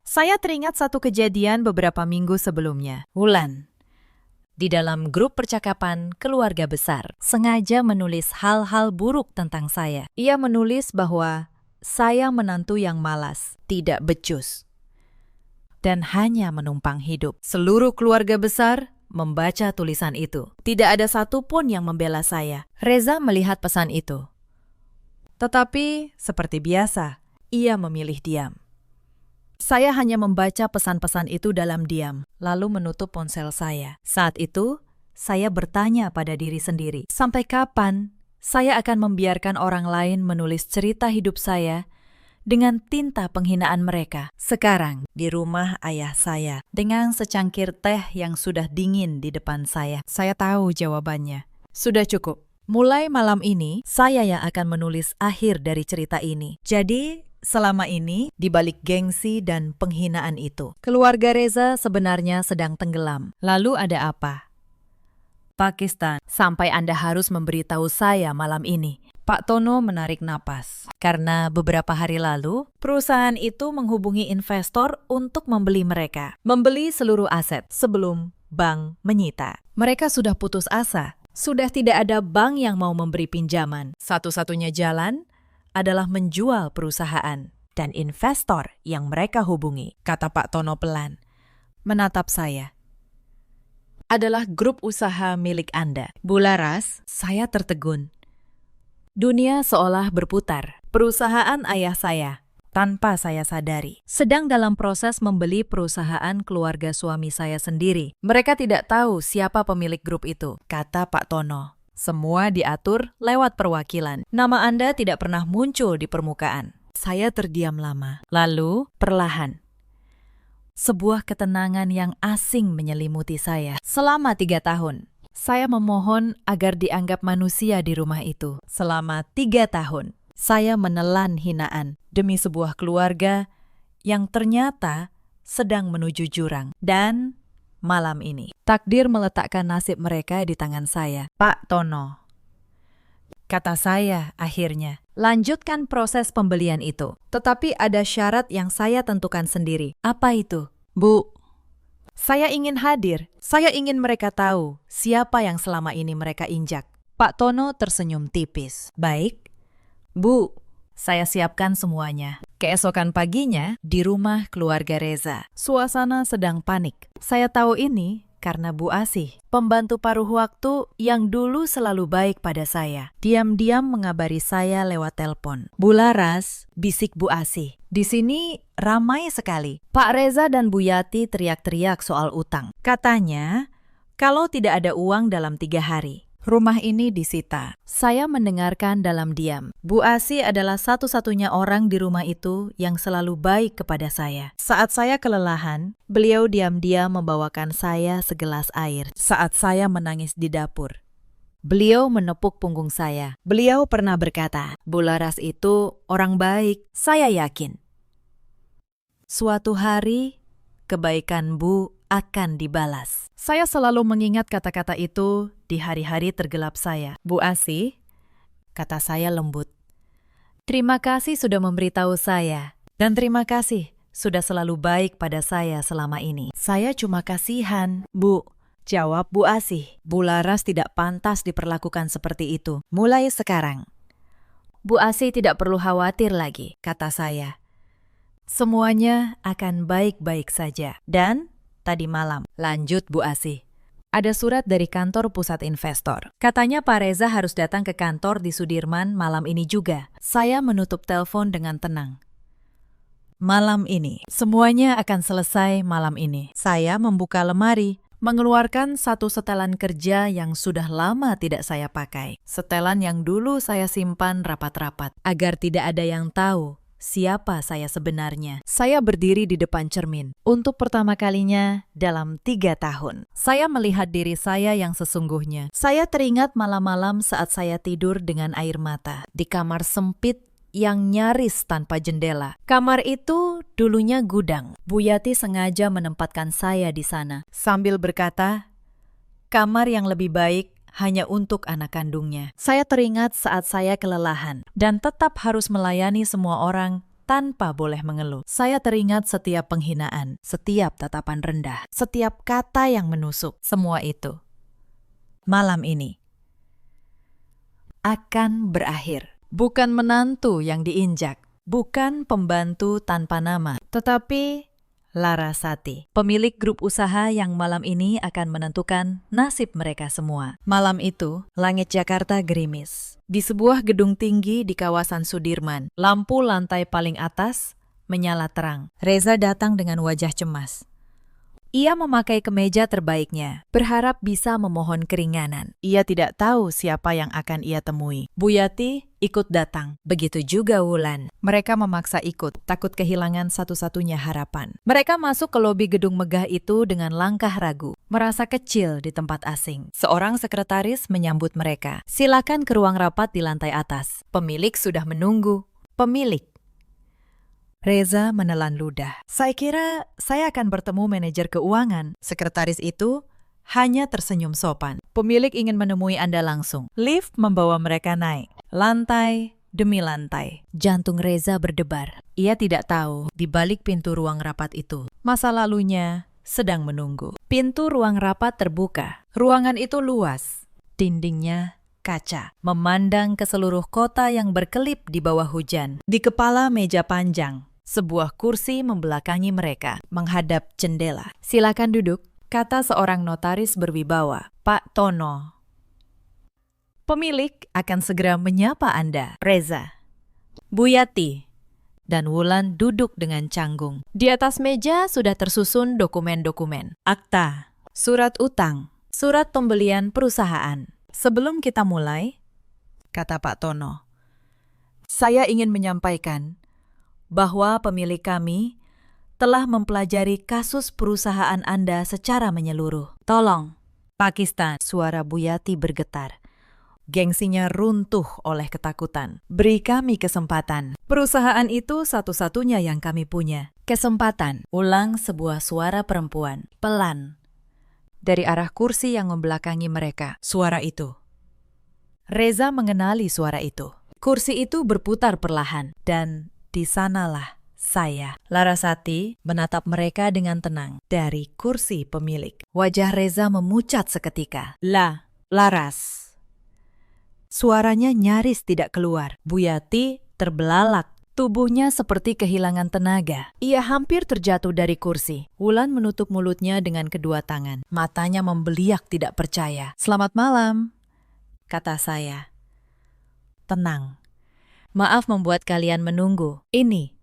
Saya teringat satu kejadian beberapa minggu sebelumnya. Wulan, di dalam grup percakapan keluarga besar, sengaja menulis hal-hal buruk tentang saya. Ia menulis bahwa saya menantu yang malas, tidak becus, dan hanya menumpang hidup. Seluruh keluarga besar membaca tulisan itu. Tidak ada satupun yang membela saya. Reza melihat pesan itu. Tetapi, seperti biasa, ia memilih diam. Saya hanya membaca pesan-pesan itu dalam diam, lalu menutup ponsel saya. Saat itu, saya bertanya pada diri sendiri, sampai kapan saya akan membiarkan orang lain menulis cerita hidup saya dengan tinta penghinaan mereka? Sekarang, di rumah ayah saya, dengan secangkir teh yang sudah dingin di depan saya tahu jawabannya. Sudah cukup. Mulai malam ini, saya yang akan menulis akhir dari cerita ini. Jadi, selama ini, di balik gengsi dan penghinaan itu, keluarga Reza sebenarnya sedang tenggelam. Lalu ada apa? Pakistan, sampai Anda harus memberitahu saya malam ini. Pak Tono menarik napas. Karena beberapa hari lalu, perusahaan itu menghubungi investor untuk membeli mereka. Membeli seluruh aset sebelum bank menyita. Mereka sudah putus asa. Sudah tidak ada bank yang mau memberi pinjaman. Satu-satunya jalan adalah menjual perusahaan. Dan investor yang mereka hubungi, kata Pak Tono pelan, menatap saya, adalah grup usaha milik Anda. Bularas, saya tertegun. Dunia seolah berputar. Perusahaan ayah saya, tanpa saya sadari, sedang dalam proses membeli perusahaan keluarga suami saya sendiri. Mereka tidak tahu siapa pemilik grup itu, kata Pak Tono. Semua diatur lewat perwakilan. Nama Anda tidak pernah muncul di permukaan. Saya terdiam lama. Lalu, perlahan, sebuah ketenangan yang asing menyelimuti saya. Selama 3 tahun, saya memohon agar dianggap manusia di rumah itu. Selama 3 tahun, saya menelan hinaan demi sebuah keluarga yang ternyata sedang menuju jurang. Dan malam ini, takdir meletakkan nasib mereka di tangan saya. Pak Tono, kata saya akhirnya, lanjutkan proses pembelian itu. Tetapi ada syarat yang saya tentukan sendiri. Apa itu? Bu, saya ingin hadir. Saya ingin mereka tahu siapa yang selama ini mereka injak. Pak Tono tersenyum tipis. Baik, Bu, saya siapkan semuanya. Keesokan paginya, di rumah keluarga Reza, suasana sedang panik. Saya tahu ini karena Bu Asih, pembantu paruh waktu yang dulu selalu baik pada saya, diam-diam mengabari saya lewat telepon. Bularas, bisik Bu Asih. Di sini ramai sekali. Pak Reza dan Bu Yati teriak-teriak soal utang. Katanya, kalau tidak ada uang dalam 3 hari, rumah ini disita. Saya mendengarkan dalam diam. Bu Asih adalah satu-satunya orang di rumah itu yang selalu baik kepada saya. Saat saya kelelahan, beliau diam-diam membawakan saya segelas air. Saat saya menangis di dapur, beliau menepuk punggung saya. Beliau pernah berkata, Bularas itu orang baik, saya yakin. Suatu hari, kebaikan Bu akan dibalas. Saya selalu mengingat kata-kata itu di hari-hari tergelap saya. Bu Asih, kata saya lembut, terima kasih sudah memberitahu saya. Dan terima kasih sudah selalu baik pada saya selama ini. Saya cuma kasihan, Bu. Jawab Bu Asih. Bularas tidak pantas diperlakukan seperti itu. Mulai sekarang, Bu Asih tidak perlu khawatir lagi, kata saya. Semuanya akan baik-baik saja. Dan tadi malam, lanjut Bu Asih, ada surat dari kantor pusat investor. Katanya Pak Reza harus datang ke kantor di Sudirman malam ini juga. Saya menutup telepon dengan tenang. Malam ini, semuanya akan selesai malam ini. Saya membuka lemari, mengeluarkan satu setelan kerja yang sudah lama tidak saya pakai. Setelan yang dulu saya simpan rapat-rapat, agar tidak ada yang tahu siapa saya sebenarnya. Saya berdiri di depan cermin. Untuk pertama kalinya dalam 3 tahun, saya melihat diri saya yang sesungguhnya. Saya teringat malam-malam saat saya tidur dengan air mata di kamar sempit yang nyaris tanpa jendela. Kamar itu dulunya gudang. Bu Yati sengaja menempatkan saya di sana sambil berkata, kamar yang lebih baik hanya untuk anak kandungnya. Saya teringat saat saya kelelahan dan tetap harus melayani semua orang tanpa boleh mengeluh. Saya teringat setiap penghinaan, setiap tatapan rendah, setiap kata yang menusuk. Semua itu malam ini akan berakhir. Bukan menantu yang diinjak, bukan pembantu tanpa nama, tetapi Larasati, pemilik grup usaha yang malam ini akan menentukan nasib mereka semua. Malam itu, langit Jakarta gerimis. Di sebuah gedung tinggi di kawasan Sudirman, lampu lantai paling atas menyala terang. Reza datang dengan wajah cemas. Ia memakai kemeja terbaiknya, berharap bisa memohon keringanan. Ia tidak tahu siapa yang akan ia temui. Bu Yati ikut datang, begitu juga Wulan. Mereka memaksa ikut, takut kehilangan satu-satunya harapan. Mereka masuk ke lobi gedung megah itu dengan langkah ragu, merasa kecil di tempat asing. Seorang sekretaris menyambut mereka. Silakan ke ruang rapat di lantai atas. Pemilik sudah menunggu. Pemilik. Reza menelan ludah. Saya kira saya akan bertemu manajer keuangan. Sekretaris itu hanya tersenyum sopan. Pemilik ingin menemui Anda langsung. Lift membawa mereka naik. Lantai demi lantai. Jantung Reza berdebar. Ia tidak tahu di balik pintu ruang rapat itu, masa lalunya sedang menunggu. Pintu ruang rapat terbuka. Ruangan itu luas. Dindingnya kaca, memandang ke seluruh kota yang berkelip di bawah hujan. Di kepala meja panjang, sebuah kursi membelakangi mereka, menghadap jendela. Silakan duduk, kata seorang notaris berwibawa. Pak Tono. Pemilik akan segera menyapa Anda. Reza, Bu Yati, dan Wulan duduk dengan canggung. Di atas meja sudah tersusun dokumen-dokumen. Akta, surat utang, surat pembelian perusahaan. Sebelum kita mulai, kata Pak Tono, saya ingin menyampaikan bahwa pemilik kami telah mempelajari kasus perusahaan Anda secara menyeluruh. Tolong, Pakistan, suara Bu Yati bergetar. Gengsinya runtuh oleh ketakutan. Beri kami kesempatan. Perusahaan itu satu-satunya yang kami punya. Kesempatan. Ulang sebuah suara perempuan, pelan, dari arah kursi yang membelakangi mereka. Suara itu. Reza mengenali suara itu. Kursi itu berputar perlahan, dan di sanalah saya. Larasati menatap mereka dengan tenang dari kursi pemilik. Wajah Reza memucat seketika. Laras. Suaranya nyaris tidak keluar. Bu Yati terbelalak. Tubuhnya seperti kehilangan tenaga. Ia hampir terjatuh dari kursi. Wulan menutup mulutnya dengan kedua tangan. Matanya membeliak tidak percaya. Selamat malam, kata saya. Tenang. Maaf membuat kalian menunggu. Ini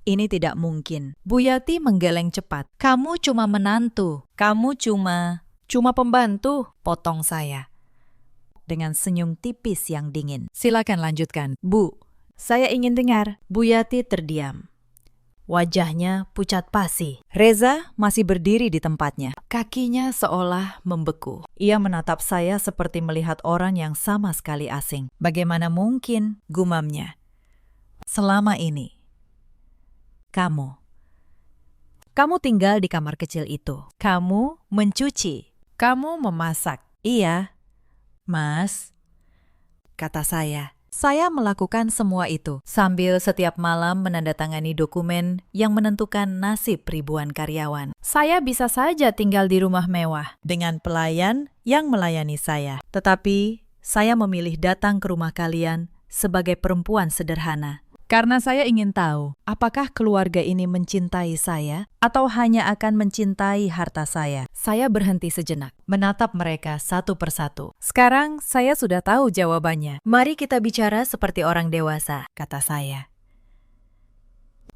tidak mungkin. Bu Yati menggeleng cepat. Kamu cuma menantu. Kamu cuma pembantu, potong saya. Dengan senyum tipis yang dingin. Silakan lanjutkan. Bu, saya ingin dengar. Bu Yati terdiam. Wajahnya pucat pasi. Reza masih berdiri di tempatnya. Kakinya seolah membeku. Ia menatap saya seperti melihat orang yang sama sekali asing. Bagaimana mungkin, gumamnya. Selama ini, kamu tinggal di kamar kecil itu. Kamu mencuci. Kamu memasak. Iya, Mas, kata saya. Saya melakukan semua itu sambil setiap malam menandatangani dokumen yang menentukan nasib ribuan karyawan. Saya bisa saja tinggal di rumah mewah dengan pelayan yang melayani saya. Tetapi saya memilih datang ke rumah kalian sebagai perempuan sederhana. Karena saya ingin tahu, apakah keluarga ini mencintai saya atau hanya akan mencintai harta saya. Saya berhenti sejenak, menatap mereka satu persatu. Sekarang saya sudah tahu jawabannya. Mari kita bicara seperti orang dewasa, kata saya.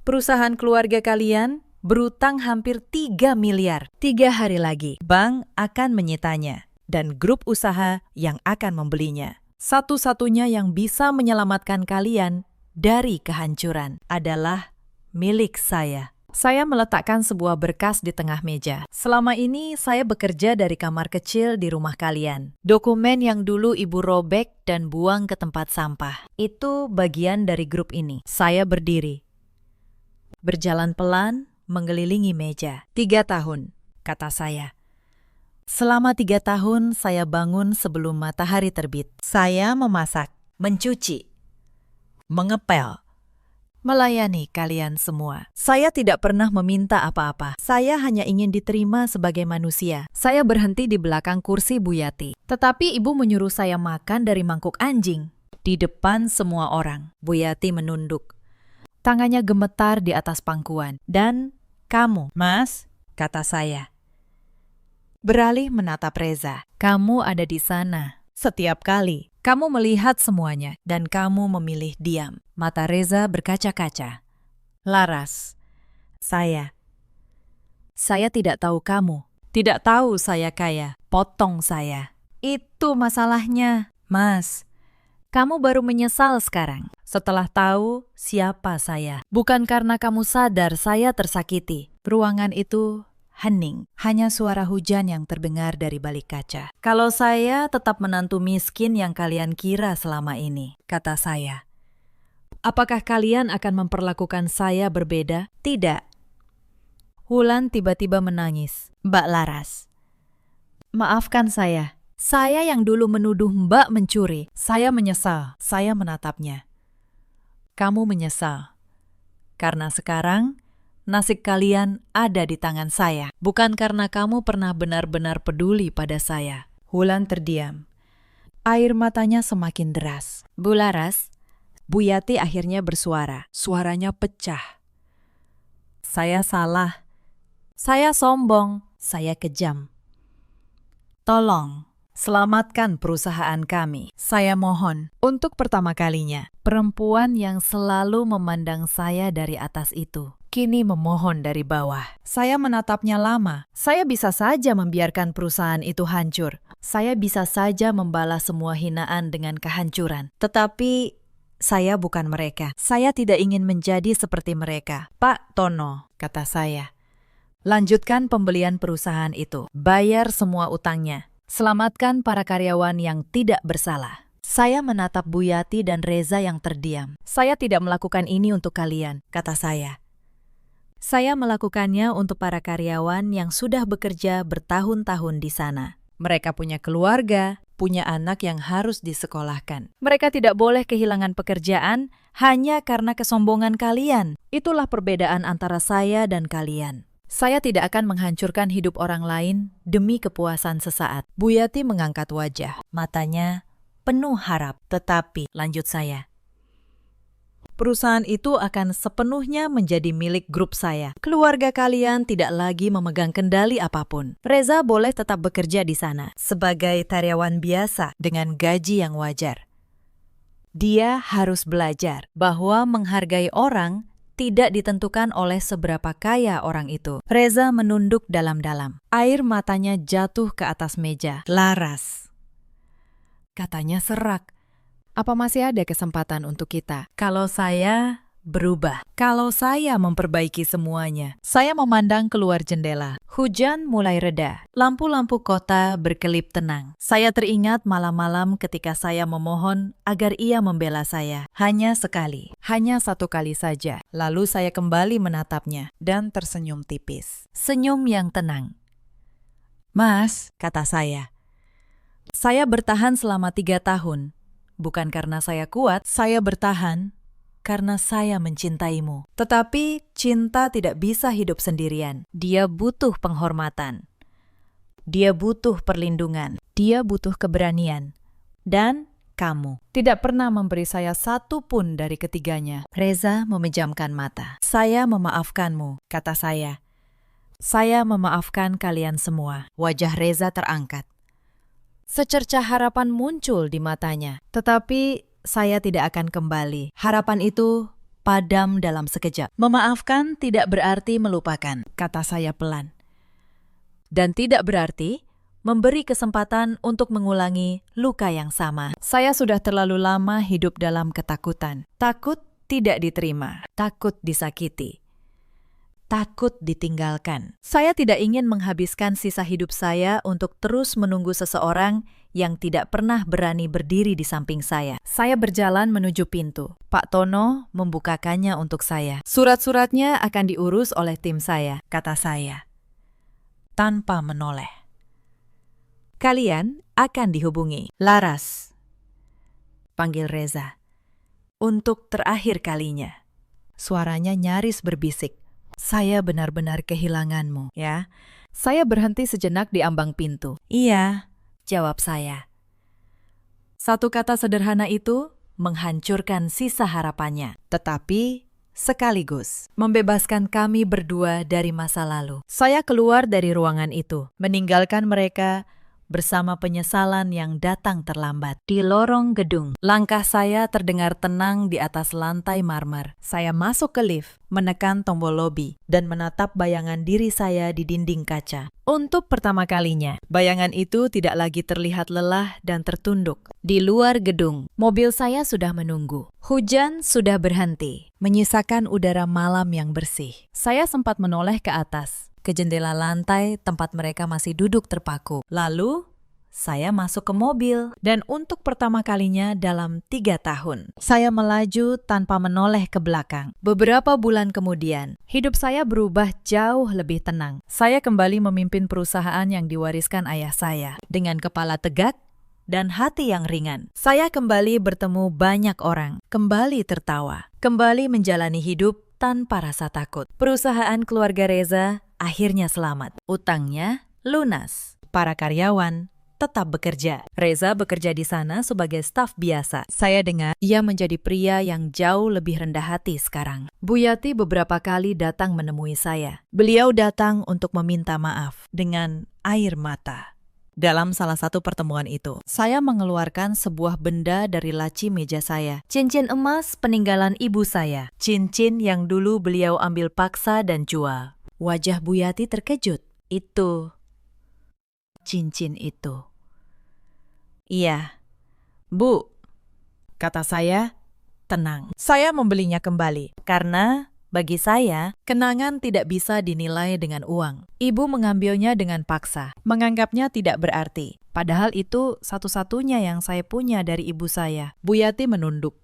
Perusahaan keluarga kalian berutang hampir 3 miliar. 3 hari lagi, bank akan menyitanya dan grup usaha yang akan membelinya. Satu-satunya yang bisa menyelamatkan kalian dari kehancuran adalah milik saya. Saya meletakkan sebuah berkas di tengah meja. Selama ini saya bekerja dari kamar kecil di rumah kalian. Dokumen yang dulu ibu robek dan buang ke tempat sampah. Itu bagian dari grup ini. Saya berdiri. Berjalan pelan mengelilingi meja. 3 tahun, kata saya. Selama 3 tahun saya bangun sebelum matahari terbit. Saya memasak, mencuci, mengepel, melayani kalian semua. Saya tidak pernah meminta apa-apa. Saya hanya ingin diterima sebagai manusia. Saya berhenti di belakang kursi Bu Yati. Tetapi ibu menyuruh saya makan dari mangkuk anjing. Di depan semua orang. Bu Yati menunduk. Tangannya gemetar di atas pangkuan. Dan Kamu, Mas, kata saya. Beralih menatap Reza. Kamu ada di sana. Setiap kali kamu melihat semuanya dan kamu memilih diam. Mata Reza berkaca-kaca. Laras, saya tidak tahu kamu. Tidak tahu saya kaya. Potong saya. Itu masalahnya, Mas. Kamu baru menyesal sekarang, setelah tahu siapa saya. Bukan karena kamu sadar saya tersakiti. Ruangan itu hening, hanya suara hujan yang terdengar dari balik kaca. Kalau saya tetap menantu miskin yang kalian kira selama ini, kata saya. Apakah kalian akan memperlakukan saya berbeda? Tidak. Wulan tiba-tiba menangis. Mbak Laras, maafkan saya. Saya yang dulu menuduh Mbak mencuri. Saya menyesal. Saya menatapnya. Kamu menyesal. Karena sekarang nasib kalian ada di tangan saya. Bukan karena kamu pernah benar-benar peduli pada saya. Wulan terdiam. Air matanya semakin deras. Bu Laras, Bu Yati akhirnya bersuara. Suaranya pecah. Saya salah. Saya sombong. Saya kejam. Tolong, selamatkan perusahaan kami. Saya mohon, untuk pertama kalinya, perempuan yang selalu memandang saya dari atas itu kini memohon dari bawah. Saya menatapnya lama. Saya bisa saja membiarkan perusahaan itu hancur. Saya bisa saja membalas semua hinaan dengan kehancuran. Tetapi saya bukan mereka. Saya tidak ingin menjadi seperti mereka. Pak Tono, kata saya. Lanjutkan pembelian perusahaan itu. Bayar semua utangnya. Selamatkan para karyawan yang tidak bersalah. Saya menatap Bu Yati dan Reza yang terdiam. Saya tidak melakukan ini untuk kalian, kata saya. Saya melakukannya untuk para karyawan yang sudah bekerja bertahun-tahun di sana. Mereka punya keluarga, punya anak yang harus disekolahkan. Mereka tidak boleh kehilangan pekerjaan hanya karena kesombongan kalian. Itulah perbedaan antara saya dan kalian. Saya tidak akan menghancurkan hidup orang lain demi kepuasan sesaat. Bu Yati mengangkat wajah. Matanya penuh harap. Tetapi, lanjut saya, perusahaan itu akan sepenuhnya menjadi milik grup saya. Keluarga kalian tidak lagi memegang kendali apapun. Reza boleh tetap bekerja di sana sebagai karyawan biasa dengan gaji yang wajar. Dia harus belajar bahwa menghargai orang tidak ditentukan oleh seberapa kaya orang itu. Reza menunduk dalam-dalam. Air matanya jatuh ke atas meja. Laras, katanya serak. Apa masih ada kesempatan untuk kita? Kalau saya berubah, kalau saya memperbaiki semuanya. Saya memandang keluar jendela. Hujan mulai reda. Lampu-lampu kota berkelip tenang. Saya teringat malam-malam ketika saya memohon agar ia membela saya. Hanya sekali, hanya satu kali saja. Lalu saya kembali menatapnya dan tersenyum tipis. Senyum yang tenang. Mas, kata saya bertahan selama 3 tahun. Bukan karena saya kuat, saya bertahan karena saya mencintaimu. Tetapi cinta tidak bisa hidup sendirian. Dia butuh penghormatan. Dia butuh perlindungan. Dia butuh keberanian. Dan kamu tidak pernah memberi saya satu pun dari ketiganya. Reza memejamkan mata. Saya memaafkanmu, kata saya. Saya memaafkan kalian semua. Wajah Reza terangkat. Secercah harapan muncul di matanya, tetapi saya tidak akan kembali. Harapan itu padam dalam sekejap. Memaafkan tidak berarti melupakan, kata saya pelan. Dan tidak berarti memberi kesempatan untuk mengulangi luka yang sama. Saya sudah terlalu lama hidup dalam ketakutan. Takut tidak diterima, takut disakiti. Takut ditinggalkan. Saya tidak ingin menghabiskan sisa hidup saya untuk terus menunggu seseorang yang tidak pernah berani berdiri di samping saya. Saya berjalan menuju pintu. Pak Tono membukakannya untuk saya. Surat-suratnya akan diurus oleh tim saya, kata saya, tanpa menoleh. Kalian akan dihubungi. Laras, panggil Reza, untuk terakhir kalinya. Suaranya nyaris berbisik. Saya benar-benar kehilanganmu, ya. Saya berhenti sejenak di ambang pintu. Iya, jawab saya. Satu kata sederhana itu menghancurkan sisa harapannya. Tetapi sekaligus membebaskan kami berdua dari masa lalu. Saya keluar dari ruangan itu, meninggalkan mereka bersama penyesalan yang datang terlambat. Di lorong gedung, langkah saya terdengar tenang di atas lantai marmer. Saya masuk ke lift, menekan tombol lobi, dan menatap bayangan diri saya di dinding kaca. Untuk pertama kalinya, bayangan itu tidak lagi terlihat lelah dan tertunduk. Di luar gedung, mobil saya sudah menunggu. Hujan sudah berhenti, menyisakan udara malam yang bersih. Saya sempat menoleh ke atas, ke jendela lantai tempat mereka masih duduk terpaku. Lalu, saya masuk ke mobil, dan untuk pertama kalinya dalam 3 tahun, saya melaju tanpa menoleh ke belakang. Beberapa bulan kemudian, hidup saya berubah jauh lebih tenang. Saya kembali memimpin perusahaan yang diwariskan ayah saya, dengan kepala tegak dan hati yang ringan. Saya kembali bertemu banyak orang, kembali tertawa, kembali menjalani hidup tanpa rasa takut. Perusahaan keluarga Reza akhirnya selamat. Utangnya lunas. Para karyawan tetap bekerja. Reza bekerja di sana sebagai staf biasa. Saya dengar ia menjadi pria yang jauh lebih rendah hati sekarang. Bu Yati beberapa kali datang menemui saya. Beliau datang untuk meminta maaf dengan air mata. Dalam salah satu pertemuan itu, saya mengeluarkan sebuah benda dari laci meja saya. Cincin emas peninggalan ibu saya. Cincin yang dulu beliau ambil paksa dan jual. Wajah Bu Yati terkejut. Itu cincin itu. Iya, Bu, kata saya, tenang. Saya membelinya kembali, karena bagi saya, kenangan tidak bisa dinilai dengan uang. Ibu mengambilnya dengan paksa, menganggapnya tidak berarti. Padahal itu satu-satunya yang saya punya dari ibu saya. Bu Yati menunduk.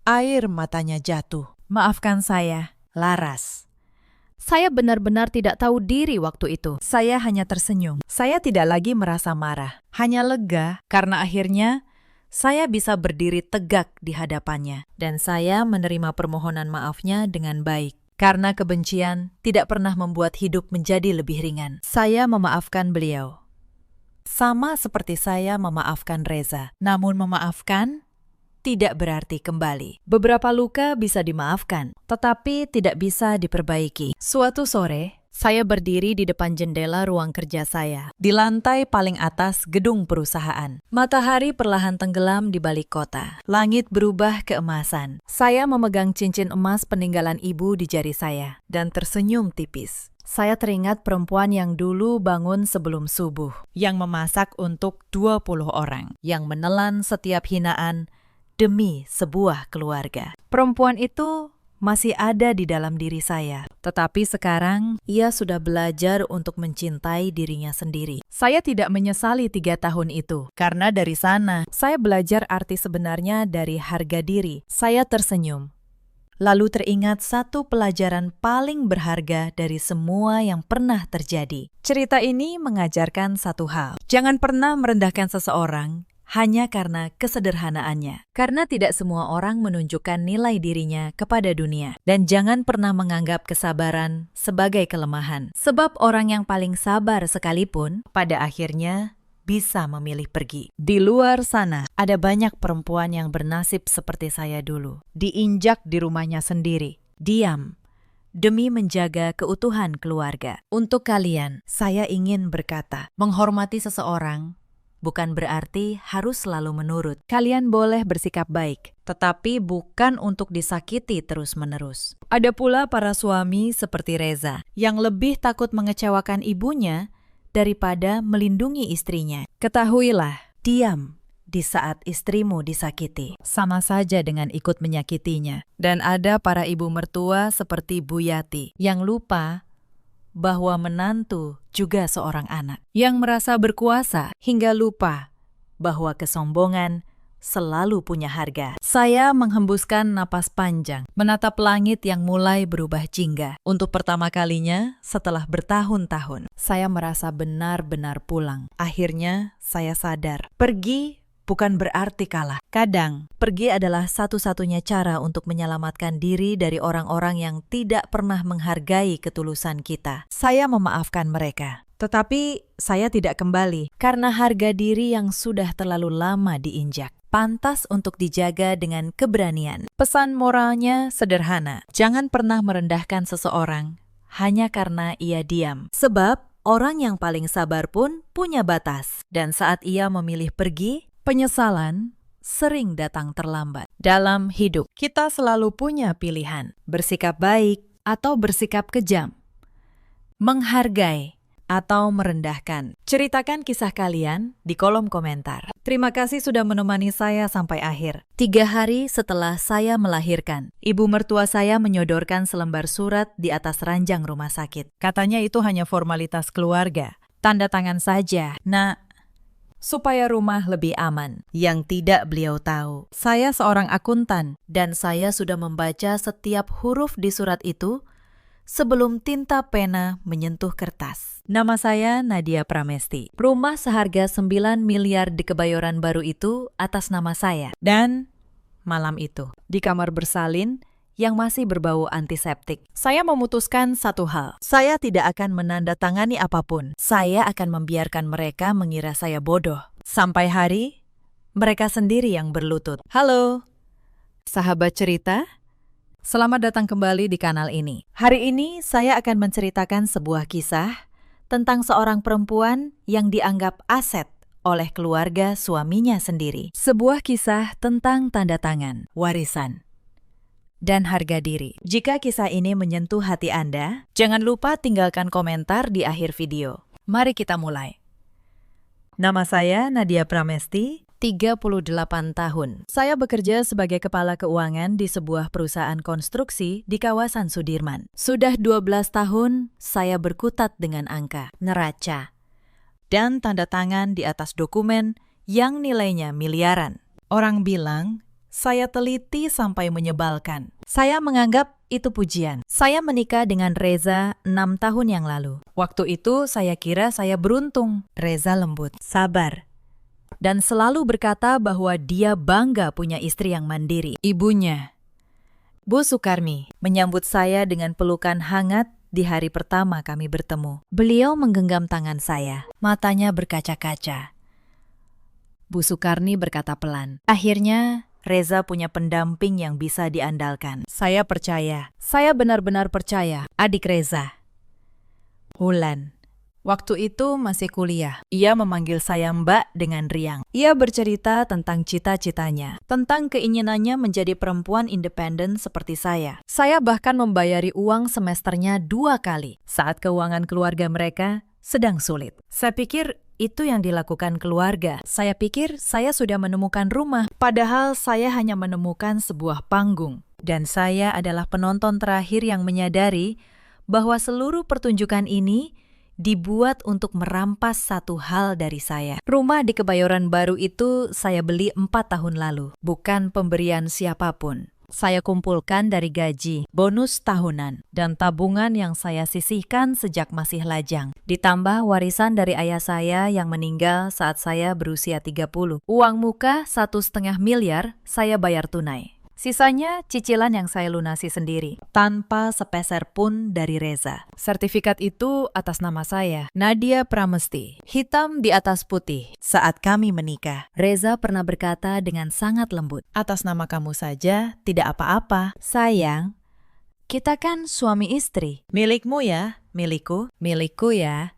Air matanya jatuh. Maafkan saya, Laras. Saya benar-benar tidak tahu diri waktu itu. Saya hanya tersenyum. Saya tidak lagi merasa marah. Hanya lega karena akhirnya saya bisa berdiri tegak di hadapannya. Dan saya menerima permohonan maafnya dengan baik. Karena kebencian tidak pernah membuat hidup menjadi lebih ringan. Saya memaafkan beliau. Sama seperti saya memaafkan Reza. Namun memaafkan tidak berarti kembali. Beberapa luka bisa dimaafkan, tetapi tidak bisa diperbaiki. Suatu sore, saya berdiri di depan jendela ruang kerja saya, di lantai paling atas gedung perusahaan. Matahari perlahan tenggelam di balik kota. Langit berubah keemasan. Saya memegang cincin emas peninggalan ibu di jari saya, dan tersenyum tipis. Saya teringat perempuan yang dulu bangun sebelum subuh, yang memasak untuk 20 orang, yang menelan setiap hinaan, demi sebuah keluarga. Perempuan itu masih ada di dalam diri saya. Tetapi sekarang, ia sudah belajar untuk mencintai dirinya sendiri. Saya tidak menyesali 3 tahun itu. Karena dari sana, saya belajar arti sebenarnya dari harga diri. Saya tersenyum. Lalu teringat satu pelajaran paling berharga dari semua yang pernah terjadi. Cerita ini mengajarkan satu hal. Jangan pernah merendahkan seseorang hanya karena kesederhanaannya. Karena tidak semua orang menunjukkan nilai dirinya kepada dunia. Dan jangan pernah menganggap kesabaran sebagai kelemahan. Sebab orang yang paling sabar sekalipun, pada akhirnya bisa memilih pergi. Di luar sana, ada banyak perempuan yang bernasib seperti saya dulu. Diinjak di rumahnya sendiri. Diam. Demi menjaga keutuhan keluarga. Untuk kalian, saya ingin berkata, menghormati seseorang bukan berarti harus selalu menurut. Kalian boleh bersikap baik, tetapi bukan untuk disakiti terus-menerus. Ada pula para suami seperti Reza, yang lebih takut mengecewakan ibunya daripada melindungi istrinya. Ketahuilah, diam di saat istrimu disakiti, sama saja dengan ikut menyakitinya. Dan ada para ibu mertua seperti Bu Yati, yang lupa bahwa menantu juga seorang anak, yang merasa berkuasa hingga lupa bahwa kesombongan selalu punya harga. Saya menghembuskan napas panjang, menatap langit yang mulai berubah jingga. Untuk pertama kalinya setelah bertahun-tahun, saya merasa benar-benar pulang. Akhirnya saya sadar, pergi bukan berarti kalah. Kadang, pergi adalah satu-satunya cara untuk menyelamatkan diri dari orang-orang yang tidak pernah menghargai ketulusan kita. Saya memaafkan mereka, tetapi saya tidak kembali karena harga diri yang sudah terlalu lama diinjak. Pantas untuk dijaga dengan keberanian. Pesan moralnya sederhana. Jangan pernah merendahkan seseorang hanya karena ia diam. Sebab orang yang paling sabar pun punya batas. Dan saat ia memilih pergi, penyesalan sering datang terlambat. Dalam hidup, kita selalu punya pilihan. Bersikap baik atau bersikap kejam. Menghargai atau merendahkan. Ceritakan kisah kalian di kolom komentar. Terima kasih sudah menemani saya sampai akhir. 3 hari setelah saya melahirkan, ibu mertua saya menyodorkan selembar surat di atas ranjang rumah sakit. Katanya itu hanya formalitas keluarga. Tanda tangan saja, Nak, supaya rumah lebih aman. Yang tidak beliau tahu, saya seorang akuntan dan saya sudah membaca setiap huruf di surat itu sebelum tinta pena menyentuh kertas. Nama saya Nadia Pramesti. Rumah seharga 9 miliar di Kebayoran Baru itu atas nama saya. Dan malam itu, di kamar bersalin yang masih berbau antiseptik, saya memutuskan satu hal. Saya tidak akan menandatangani apapun. Saya akan membiarkan mereka mengira saya bodoh. Sampai hari, mereka sendiri yang berlutut. Halo, sahabat cerita. Selamat datang kembali di kanal ini. Hari ini saya akan menceritakan sebuah kisah tentang seorang perempuan yang dianggap aset oleh keluarga suaminya sendiri. Sebuah kisah tentang tanda tangan, warisan, dan harga diri. Jika kisah ini menyentuh hati Anda, jangan lupa tinggalkan komentar di akhir video. Mari kita mulai. Nama saya Nadia Pramesti, 38 tahun. Saya bekerja sebagai kepala keuangan di sebuah perusahaan konstruksi di kawasan Sudirman. Sudah 12 tahun saya berkutat dengan angka, neraca, dan tanda tangan di atas dokumen yang nilainya miliaran. Orang bilang saya teliti sampai menyebalkan. Saya menganggap itu pujian. Saya menikah dengan Reza 6 tahun yang lalu. Waktu itu saya kira saya beruntung. Reza lembut, sabar, dan selalu berkata bahwa dia bangga punya istri yang mandiri. Ibunya, Bu Sukarmi, menyambut saya dengan pelukan hangat di hari pertama kami bertemu. Beliau menggenggam tangan saya, matanya berkaca-kaca. Bu Sukarni berkata pelan, "Akhirnya Reza punya pendamping yang bisa diandalkan." Saya percaya, saya benar-benar percaya adik Reza, Hulan. Waktu itu masih kuliah. Ia memanggil saya Mbak dengan riang. Ia bercerita tentang cita-citanya, tentang keinginannya menjadi perempuan independen seperti saya. Saya bahkan membayari uang semesternya 2 kali saat keuangan keluarga mereka sedang sulit. Saya pikir itu yang dilakukan keluarga. Saya pikir saya sudah menemukan rumah, padahal saya hanya menemukan sebuah panggung. Dan saya adalah penonton terakhir yang menyadari bahwa seluruh pertunjukan ini dibuat untuk merampas satu hal dari saya. Rumah di Kebayoran Baru itu saya beli 4 tahun lalu. Bukan pemberian siapapun. Saya kumpulkan dari gaji, bonus tahunan, dan tabungan yang saya sisihkan sejak masih lajang. Ditambah warisan dari ayah saya yang meninggal saat saya berusia 30. Uang muka 1,5 miliar saya bayar tunai. Sisanya cicilan yang saya lunasi sendiri, tanpa sepeser pun dari Reza. Sertifikat itu atas nama saya, Nadia Pramesti, hitam di atas putih. Saat kami menikah, Reza pernah berkata dengan sangat lembut, "Atas nama kamu saja, tidak apa-apa. Sayang, kita kan suami istri. Milikmu ya, milikku. Milikku ya,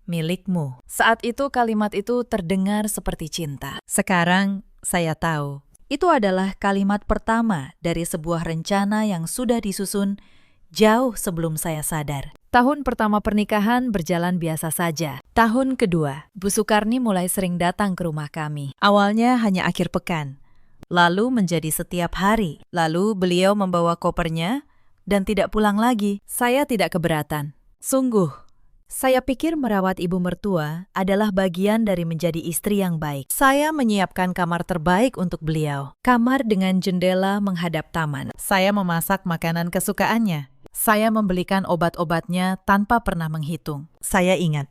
milikmu." Saat itu kalimat itu terdengar seperti cinta. Sekarang saya tahu, itu adalah kalimat pertama dari sebuah rencana yang sudah disusun jauh sebelum saya sadar. Tahun pertama pernikahan berjalan biasa saja. Tahun kedua, Bu Sukarni mulai sering datang ke rumah kami. Awalnya hanya akhir pekan, lalu menjadi setiap hari. Lalu beliau membawa kopernya dan tidak pulang lagi. Saya tidak keberatan. Sungguh, saya pikir merawat ibu mertua adalah bagian dari menjadi istri yang baik. Saya menyiapkan kamar terbaik untuk beliau. Kamar dengan jendela menghadap taman. Saya memasak makanan kesukaannya. Saya membelikan obat-obatnya tanpa pernah menghitung. Saya ingat,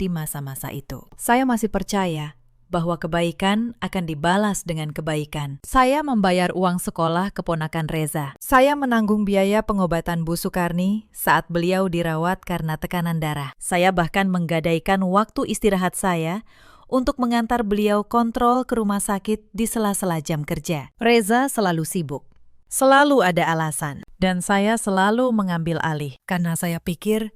di masa-masa itu, saya masih percaya bahwa kebaikan akan dibalas dengan kebaikan. Saya membayar uang sekolah keponakan Reza. Saya menanggung biaya pengobatan Bu Sukarni saat beliau dirawat karena tekanan darah. Saya bahkan menggadaikan waktu istirahat saya untuk mengantar beliau kontrol ke rumah sakit di sela-sela jam kerja. Reza selalu sibuk. Selalu ada alasan. Dan saya selalu mengambil alih karena saya pikir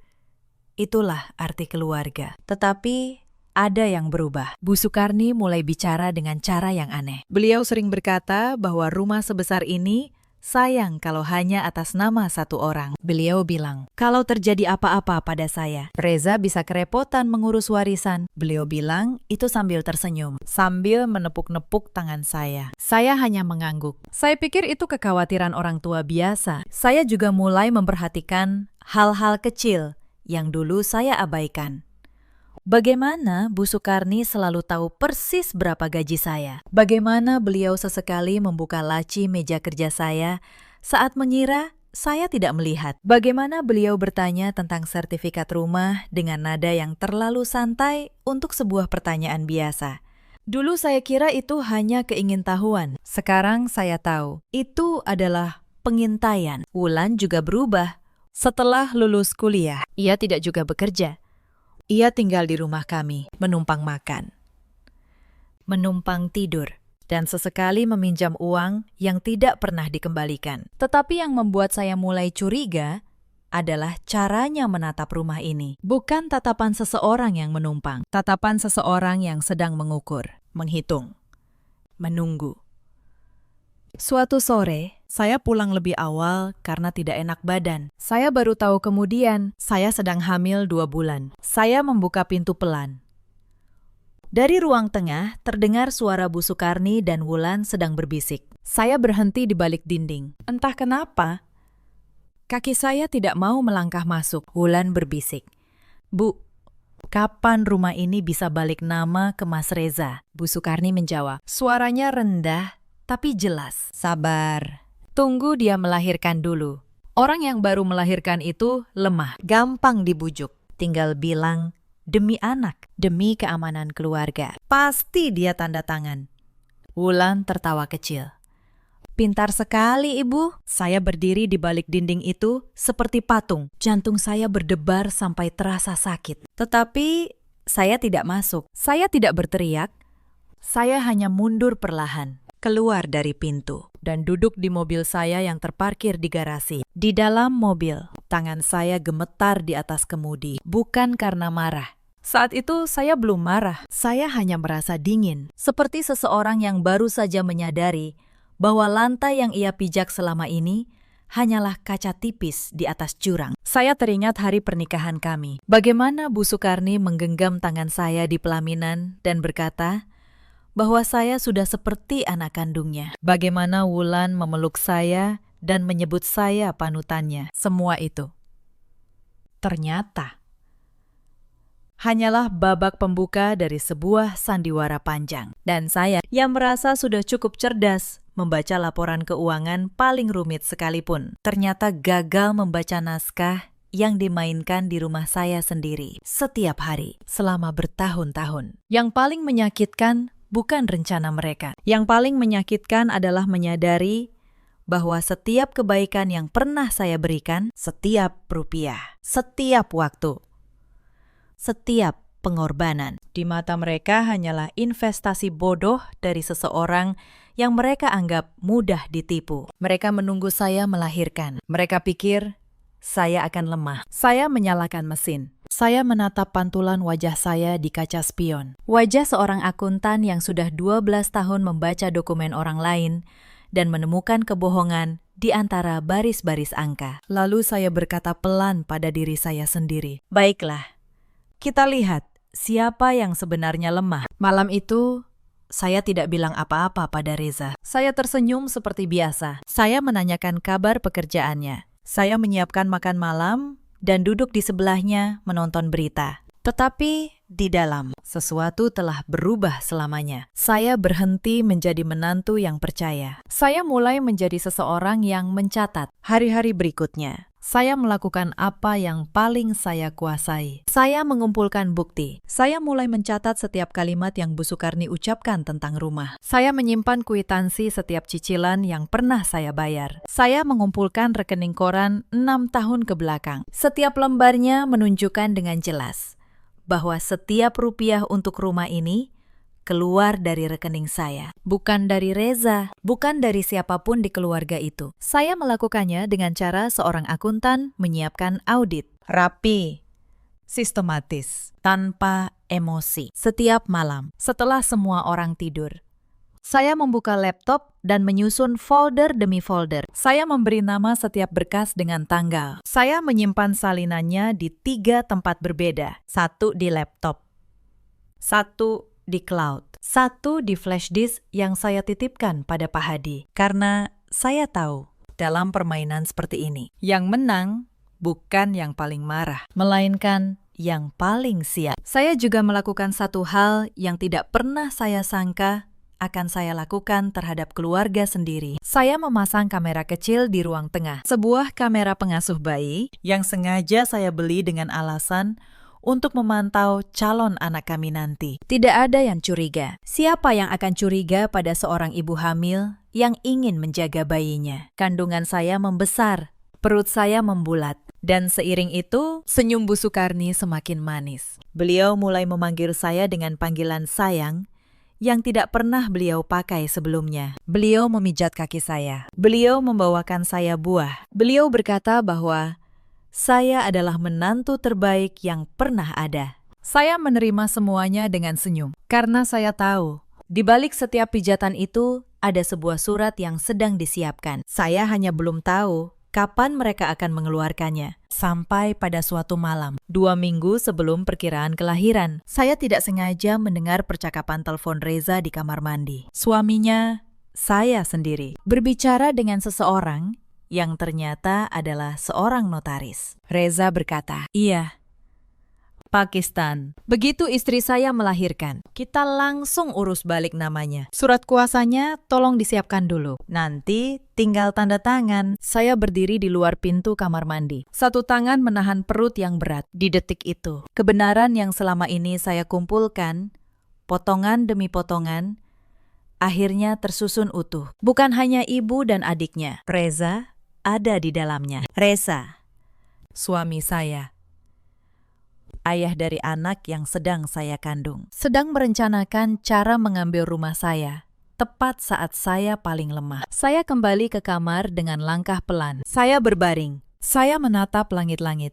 itulah arti keluarga. Tetapi ada yang berubah. Bu Sukarni mulai bicara dengan cara yang aneh. Beliau sering berkata bahwa rumah sebesar ini sayang kalau hanya atas nama satu orang. Beliau bilang, kalau terjadi apa-apa pada saya, Reza bisa kerepotan mengurus warisan. Beliau bilang itu sambil tersenyum, sambil menepuk-nepuk tangan saya. Saya hanya mengangguk. Saya pikir itu kekhawatiran orang tua biasa. Saya juga mulai memperhatikan hal-hal kecil yang dulu saya abaikan. Bagaimana Bu Sukarni selalu tahu persis berapa gaji saya? Bagaimana beliau sesekali membuka laci meja kerja saya saat mengira saya tidak melihat? Bagaimana beliau bertanya tentang sertifikat rumah dengan nada yang terlalu santai untuk sebuah pertanyaan biasa? Dulu saya kira itu hanya keingintahuan. Sekarang saya tahu itu adalah pengintaian. Wulan juga berubah. Setelah lulus kuliah, ia tidak juga bekerja. Ia tinggal di rumah kami, menumpang makan, menumpang tidur, dan sesekali meminjam uang yang tidak pernah dikembalikan. Tetapi yang membuat saya mulai curiga adalah caranya menatap rumah ini. Bukan tatapan seseorang yang menumpang, tatapan seseorang yang sedang mengukur, menghitung, menunggu. Suatu sore, saya pulang lebih awal karena tidak enak badan. Saya baru tahu kemudian saya sedang hamil 2 bulan. Saya membuka pintu pelan. Dari ruang tengah terdengar suara Bu Sukarni dan Wulan sedang berbisik. Saya berhenti di balik dinding. Entah kenapa, kaki saya tidak mau melangkah masuk. Wulan berbisik, "Bu, kapan rumah ini bisa balik nama ke Mas Reza?" Bu Sukarni menjawab. Suaranya rendah tapi jelas. "Sabar. Tunggu dia melahirkan dulu. Orang yang baru melahirkan itu lemah, gampang dibujuk. Tinggal bilang, demi anak, demi keamanan keluarga. Pasti dia tanda tangan." Wulan tertawa kecil. "Pintar sekali, Ibu." Saya berdiri di balik dinding itu seperti patung. Jantung saya berdebar sampai terasa sakit. Tetapi saya tidak masuk. Saya tidak berteriak. Saya hanya mundur perlahan, keluar dari pintu, dan duduk di mobil saya yang terparkir di garasi. Di dalam mobil, tangan saya gemetar di atas kemudi, bukan karena marah. Saat itu saya belum marah, saya hanya merasa dingin, seperti seseorang yang baru saja menyadari bahwa lantai yang ia pijak selama ini hanyalah kaca tipis di atas jurang. Saya teringat hari pernikahan kami. Bagaimana Bu Sukarni menggenggam tangan saya di pelaminan dan berkata bahwa saya sudah seperti anak kandungnya. Bagaimana Wulan memeluk saya dan menyebut saya panutannya. Semua itu ternyata hanyalah babak pembuka dari sebuah sandiwara panjang. Dan saya yang merasa sudah cukup cerdas membaca laporan keuangan paling rumit sekalipun, ternyata gagal membaca naskah yang dimainkan di rumah saya sendiri setiap hari selama bertahun-tahun. Yang paling menyakitkan bukan rencana mereka. Yang paling menyakitkan adalah menyadari bahwa setiap kebaikan yang pernah saya berikan, setiap rupiah, setiap waktu, setiap pengorbanan, di mata mereka hanyalah investasi bodoh dari seseorang yang mereka anggap mudah ditipu. Mereka menunggu saya melahirkan. Mereka pikir saya akan lemah. Saya menyalakan mesin. Saya menatap pantulan wajah saya di kaca spion. Wajah seorang akuntan yang sudah 12 tahun membaca dokumen orang lain dan menemukan kebohongan di antara baris-baris angka. Lalu saya berkata pelan pada diri saya sendiri, "Baiklah, kita lihat siapa yang sebenarnya lemah." Malam itu, saya tidak bilang apa-apa pada Reza. Saya tersenyum seperti biasa. Saya menanyakan kabar pekerjaannya. Saya menyiapkan makan malam dan duduk di sebelahnya menonton berita. Tetapi di dalam, sesuatu telah berubah selamanya. Saya berhenti menjadi menantu yang percaya. Saya mulai menjadi seseorang yang mencatat hari-hari berikutnya. Saya melakukan apa yang paling saya kuasai. Saya mengumpulkan bukti. Saya mulai mencatat setiap kalimat yang Bu Sukarni ucapkan tentang rumah. Saya menyimpan kwitansi setiap cicilan yang pernah saya bayar. Saya mengumpulkan rekening koran 6 tahun ke belakang. Setiap lembarnya menunjukkan dengan jelas bahwa setiap rupiah untuk rumah ini keluar dari rekening saya, bukan dari Reza, bukan dari siapapun di keluarga itu. Saya melakukannya dengan cara seorang akuntan menyiapkan audit, rapi, sistematis, tanpa emosi. Setiap malam, setelah semua orang tidur, saya membuka laptop dan menyusun folder demi folder. Saya memberi nama setiap berkas dengan tanggal. Saya menyimpan salinannya di 3 tempat berbeda. 1 di laptop, 1 di cloud, 1 di flash disk yang saya titipkan pada Pak Hadi. Karena saya tahu dalam permainan seperti ini, yang menang bukan yang paling marah, melainkan yang paling siap. Saya juga melakukan satu hal yang tidak pernah saya sangka akan saya lakukan terhadap keluarga sendiri. Saya memasang kamera kecil di ruang tengah, sebuah kamera pengasuh bayi yang sengaja saya beli dengan alasan untuk memantau calon anak kami nanti. Tidak ada yang curiga. Siapa yang akan curiga pada seorang ibu hamil yang ingin menjaga bayinya? Kandungan saya membesar, perut saya membulat, dan seiring itu, senyum Bu Sukarni semakin manis. Beliau mulai memanggil saya dengan panggilan sayang yang tidak pernah beliau pakai sebelumnya. Beliau memijat kaki saya. Beliau membawakan saya buah. Beliau berkata bahwa saya adalah menantu terbaik yang pernah ada. Saya menerima semuanya dengan senyum, karena saya tahu di balik setiap pijatan itu ada sebuah surat yang sedang disiapkan. Saya hanya belum tahu kapan mereka akan mengeluarkannya. Sampai pada suatu malam, 2 minggu sebelum perkiraan kelahiran, saya tidak sengaja mendengar percakapan telepon Reza di kamar mandi. Suaminya, saya sendiri, berbicara dengan seseorang yang ternyata adalah seorang notaris. Reza berkata, "Iya, Pakistan. Begitu istri saya melahirkan, kita langsung urus balik namanya. Surat kuasanya tolong disiapkan dulu. Nanti tinggal tanda tangan." Saya berdiri di luar pintu kamar mandi. Satu tangan menahan perut yang berat. Di detik itu, kebenaran yang selama ini saya kumpulkan, potongan demi potongan, akhirnya tersusun utuh. Bukan hanya ibu dan adiknya. Reza ada di dalamnya. Reza, suami saya, ayah dari anak yang sedang saya kandung, sedang merencanakan cara mengambil rumah saya, tepat saat saya paling lemah. Saya kembali ke kamar dengan langkah pelan. Saya berbaring. Saya menatap langit-langit.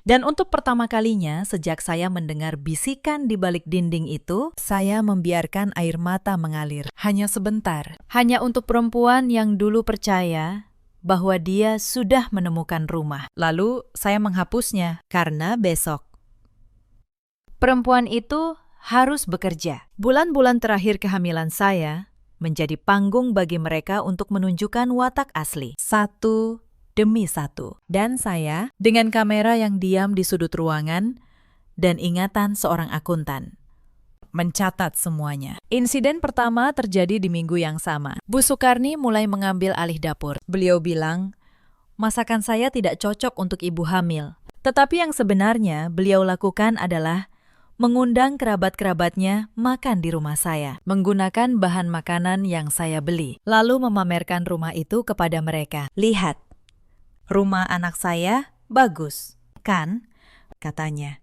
Dan untuk pertama kalinya sejak saya mendengar bisikan di balik dinding itu, saya membiarkan air mata mengalir. Hanya sebentar. Hanya untuk perempuan yang dulu percaya bahwa dia sudah menemukan rumah. Lalu saya menghapusnya karena besok perempuan itu harus bekerja. Bulan-bulan terakhir kehamilan saya menjadi panggung bagi mereka untuk menunjukkan watak asli, satu demi satu. Dan saya, dengan kamera yang diam di sudut ruangan dan ingatan seorang akuntan, mencatat semuanya. Insiden pertama terjadi di minggu yang sama. Bu Sukarni mulai mengambil alih dapur. Beliau bilang, masakan saya tidak cocok untuk ibu hamil. Tetapi yang sebenarnya beliau lakukan adalah mengundang kerabat-kerabatnya makan di rumah saya, menggunakan bahan makanan yang saya beli, lalu memamerkan rumah itu kepada mereka. "Lihat, rumah anak saya bagus, kan?" katanya.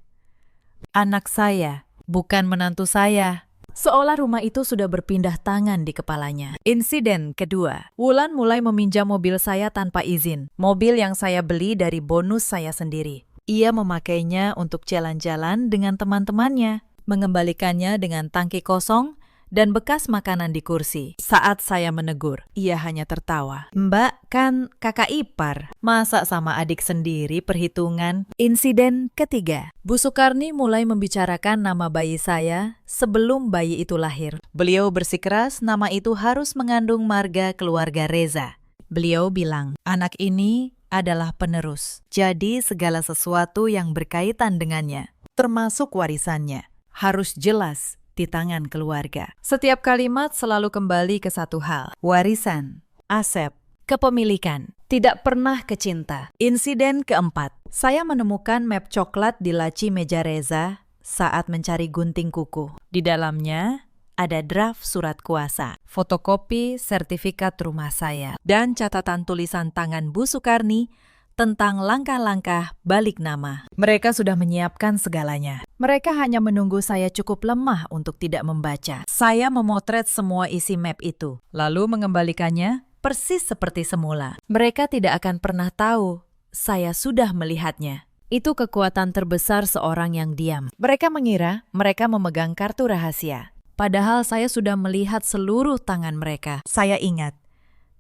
Anak saya, bukan menantu saya. Seolah rumah itu sudah berpindah tangan di kepalanya. Insiden kedua, Wulan mulai meminjam mobil saya tanpa izin. Mobil yang saya beli dari bonus saya sendiri. Ia memakainya untuk jalan-jalan dengan teman-temannya, mengembalikannya dengan tangki kosong dan bekas makanan di kursi. Saat saya menegur, ia hanya tertawa. "Mbak kan kakak ipar, masa sama adik sendiri perhitungan?" Insiden ketiga, Bu Sukarni mulai membicarakan nama bayi saya sebelum bayi itu lahir. Beliau bersikeras nama itu harus mengandung marga keluarga Reza. Beliau bilang, anak ini adalah penerus, jadi segala sesuatu yang berkaitan dengannya termasuk warisannya, harus jelas di tangan keluarga. Setiap kalimat selalu kembali ke satu hal, warisan, aset, kepemilikan, tidak pernah ke cinta. Insiden keempat, saya menemukan map coklat di laci meja Reza saat mencari gunting kuku. Di dalamnya ada draft surat kuasa, fotokopi sertifikat rumah saya, dan catatan tulisan tangan Bu Sukarni tentang langkah-langkah balik nama. Mereka sudah menyiapkan segalanya. Mereka hanya menunggu saya cukup lemah untuk tidak membaca. Saya memotret semua isi map itu, lalu mengembalikannya persis seperti semula. Mereka tidak akan pernah tahu saya sudah melihatnya. Itu kekuatan terbesar seorang yang diam. Mereka mengira mereka memegang kartu rahasia. Padahal saya sudah melihat seluruh tangan mereka. Saya ingat,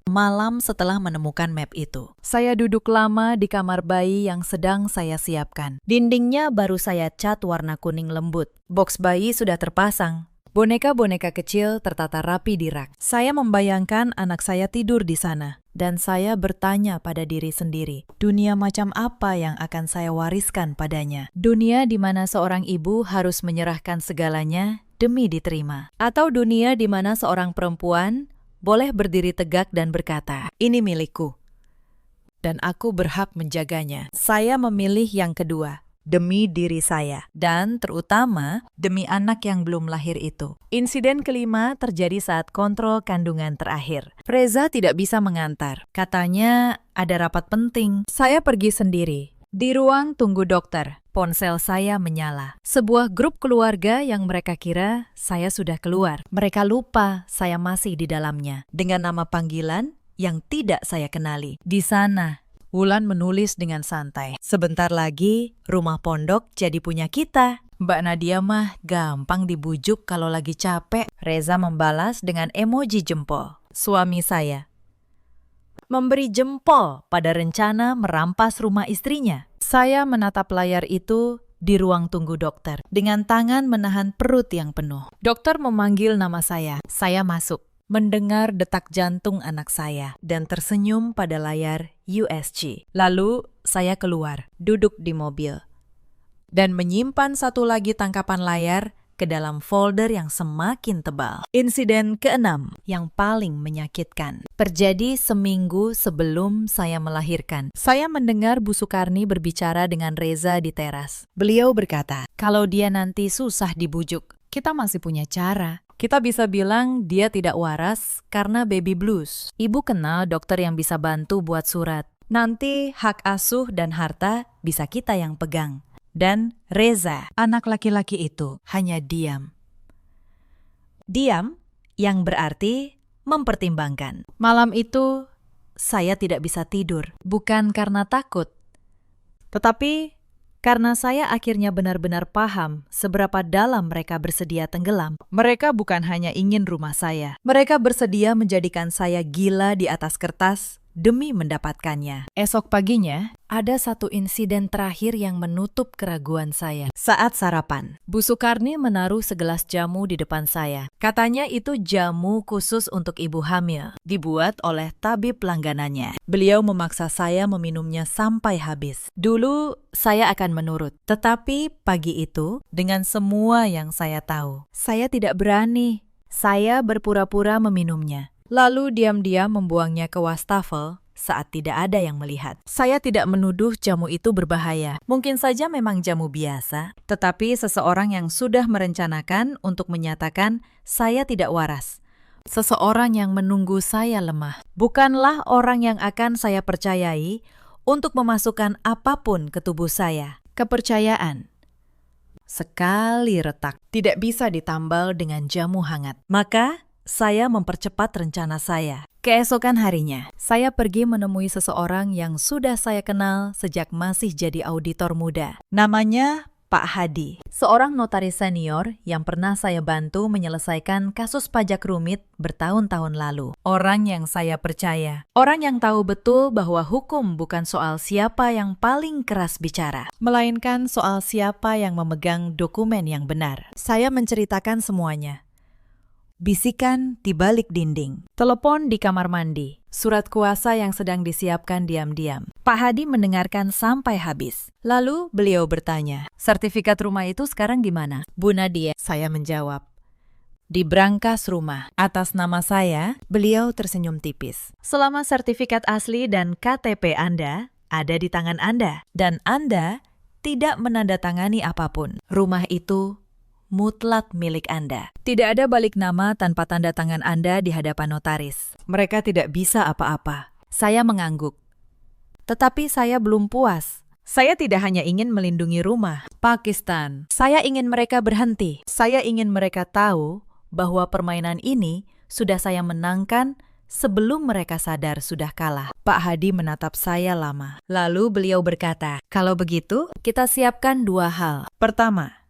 malam setelah menemukan map itu, saya duduk lama di kamar bayi yang sedang saya siapkan. Dindingnya baru saya cat warna kuning lembut. Box bayi sudah terpasang. Boneka-boneka kecil tertata rapi di rak. Saya membayangkan anak saya tidur di sana. Dan saya bertanya pada diri sendiri, dunia macam apa yang akan saya wariskan padanya? Dunia di mana seorang ibu harus menyerahkan segalanya demi diterima. Atau dunia di mana seorang perempuan boleh berdiri tegak dan berkata, ini milikku, dan aku berhak menjaganya. Saya memilih yang kedua, demi diri saya, dan terutama demi anak yang belum lahir itu. Insiden kelima terjadi saat kontrol kandungan terakhir. Reza tidak bisa mengantar. Katanya ada rapat penting. Saya pergi sendiri. Di ruang tunggu dokter, ponsel saya menyala. Sebuah grup keluarga yang mereka kira saya sudah keluar. Mereka lupa saya masih di dalamnya, dengan nama panggilan yang tidak saya kenali. Di sana, Wulan menulis dengan santai. Sebentar lagi, rumah pondok jadi punya kita. Mbak Nadia mah gampang dibujuk kalau lagi capek. Reza membalas dengan emoji jempol. Suami saya memberi jempol pada rencana merampas rumah istrinya. Saya menatap layar itu di ruang tunggu dokter, dengan tangan menahan perut yang penuh. Dokter memanggil nama saya. Saya masuk, mendengar detak jantung anak saya, dan tersenyum pada layar USG. Lalu saya keluar, duduk di mobil, dan menyimpan satu lagi tangkapan layar ke dalam folder yang semakin tebal. Insiden keenam yang paling menyakitkan terjadi seminggu sebelum saya melahirkan. Saya mendengar Bu Sukarni berbicara dengan Reza di teras. Beliau berkata, kalau dia nanti susah dibujuk, kita masih punya cara. Kita bisa bilang dia tidak waras karena baby blues. Ibu kenal dokter yang bisa bantu buat surat. Nanti hak asuh dan harta bisa kita yang pegang. Dan Reza, anak laki-laki itu, hanya diam. Diam yang berarti mempertimbangkan. Malam itu, saya tidak bisa tidur. Bukan karena takut, tetapi karena saya akhirnya benar-benar paham seberapa dalam mereka bersedia tenggelam. Mereka bukan hanya ingin rumah saya. Mereka bersedia menjadikan saya gila di atas kertas demi mendapatkannya. Esok paginya, ada satu insiden terakhir yang menutup keraguan saya. Saat sarapan, Bu Sukarni menaruh segelas jamu di depan saya. Katanya itu jamu khusus untuk ibu hamil, dibuat oleh tabib langganannya. Beliau memaksa saya meminumnya sampai habis. Dulu saya akan menurut, tetapi pagi itu, dengan semua yang saya tahu, saya tidak berani. Saya berpura-pura meminumnya, lalu diam-diam membuangnya ke wastafel saat tidak ada yang melihat. Saya tidak menuduh jamu itu berbahaya. Mungkin saja memang jamu biasa, tetapi seseorang yang sudah merencanakan untuk menyatakan saya tidak waras. Seseorang yang menunggu saya lemah. Bukanlah orang yang akan saya percayai untuk memasukkan apapun ke tubuh saya. Kepercayaan sekali retak tidak bisa ditambal dengan jamu hangat. Maka saya mempercepat rencana saya. Keesokan harinya, saya pergi menemui seseorang yang sudah saya kenal sejak masih jadi auditor muda. Namanya Pak Hadi, seorang notaris senior yang pernah saya bantu menyelesaikan kasus pajak rumit bertahun-tahun lalu. Orang yang saya percaya. Orang yang tahu betul bahwa hukum bukan soal siapa yang paling keras bicara, melainkan soal siapa yang memegang dokumen yang benar. Saya menceritakan semuanya. Bisikan di balik dinding. Telepon di kamar mandi. Surat kuasa yang sedang disiapkan diam-diam. Pak Hadi mendengarkan sampai habis. Lalu beliau bertanya, sertifikat rumah itu sekarang di mana? Bu Nadia, saya menjawab. Di brankas rumah. Atas nama saya, beliau tersenyum tipis. Selama sertifikat asli dan KTP Anda ada di tangan Anda, dan Anda tidak menandatangani apapun, rumah itu mutlak milik Anda. Tidak ada balik nama tanpa tanda tangan Anda di hadapan notaris. Mereka tidak bisa apa-apa. Saya mengangguk. Tetapi saya belum puas. Saya tidak hanya ingin melindungi rumah Pakistan. Saya ingin mereka berhenti. Saya ingin mereka tahu bahwa permainan ini sudah saya menangkan sebelum mereka sadar sudah kalah. Pak Hadi menatap saya lama. Lalu beliau berkata, kalau begitu kita siapkan dua hal. Pertama,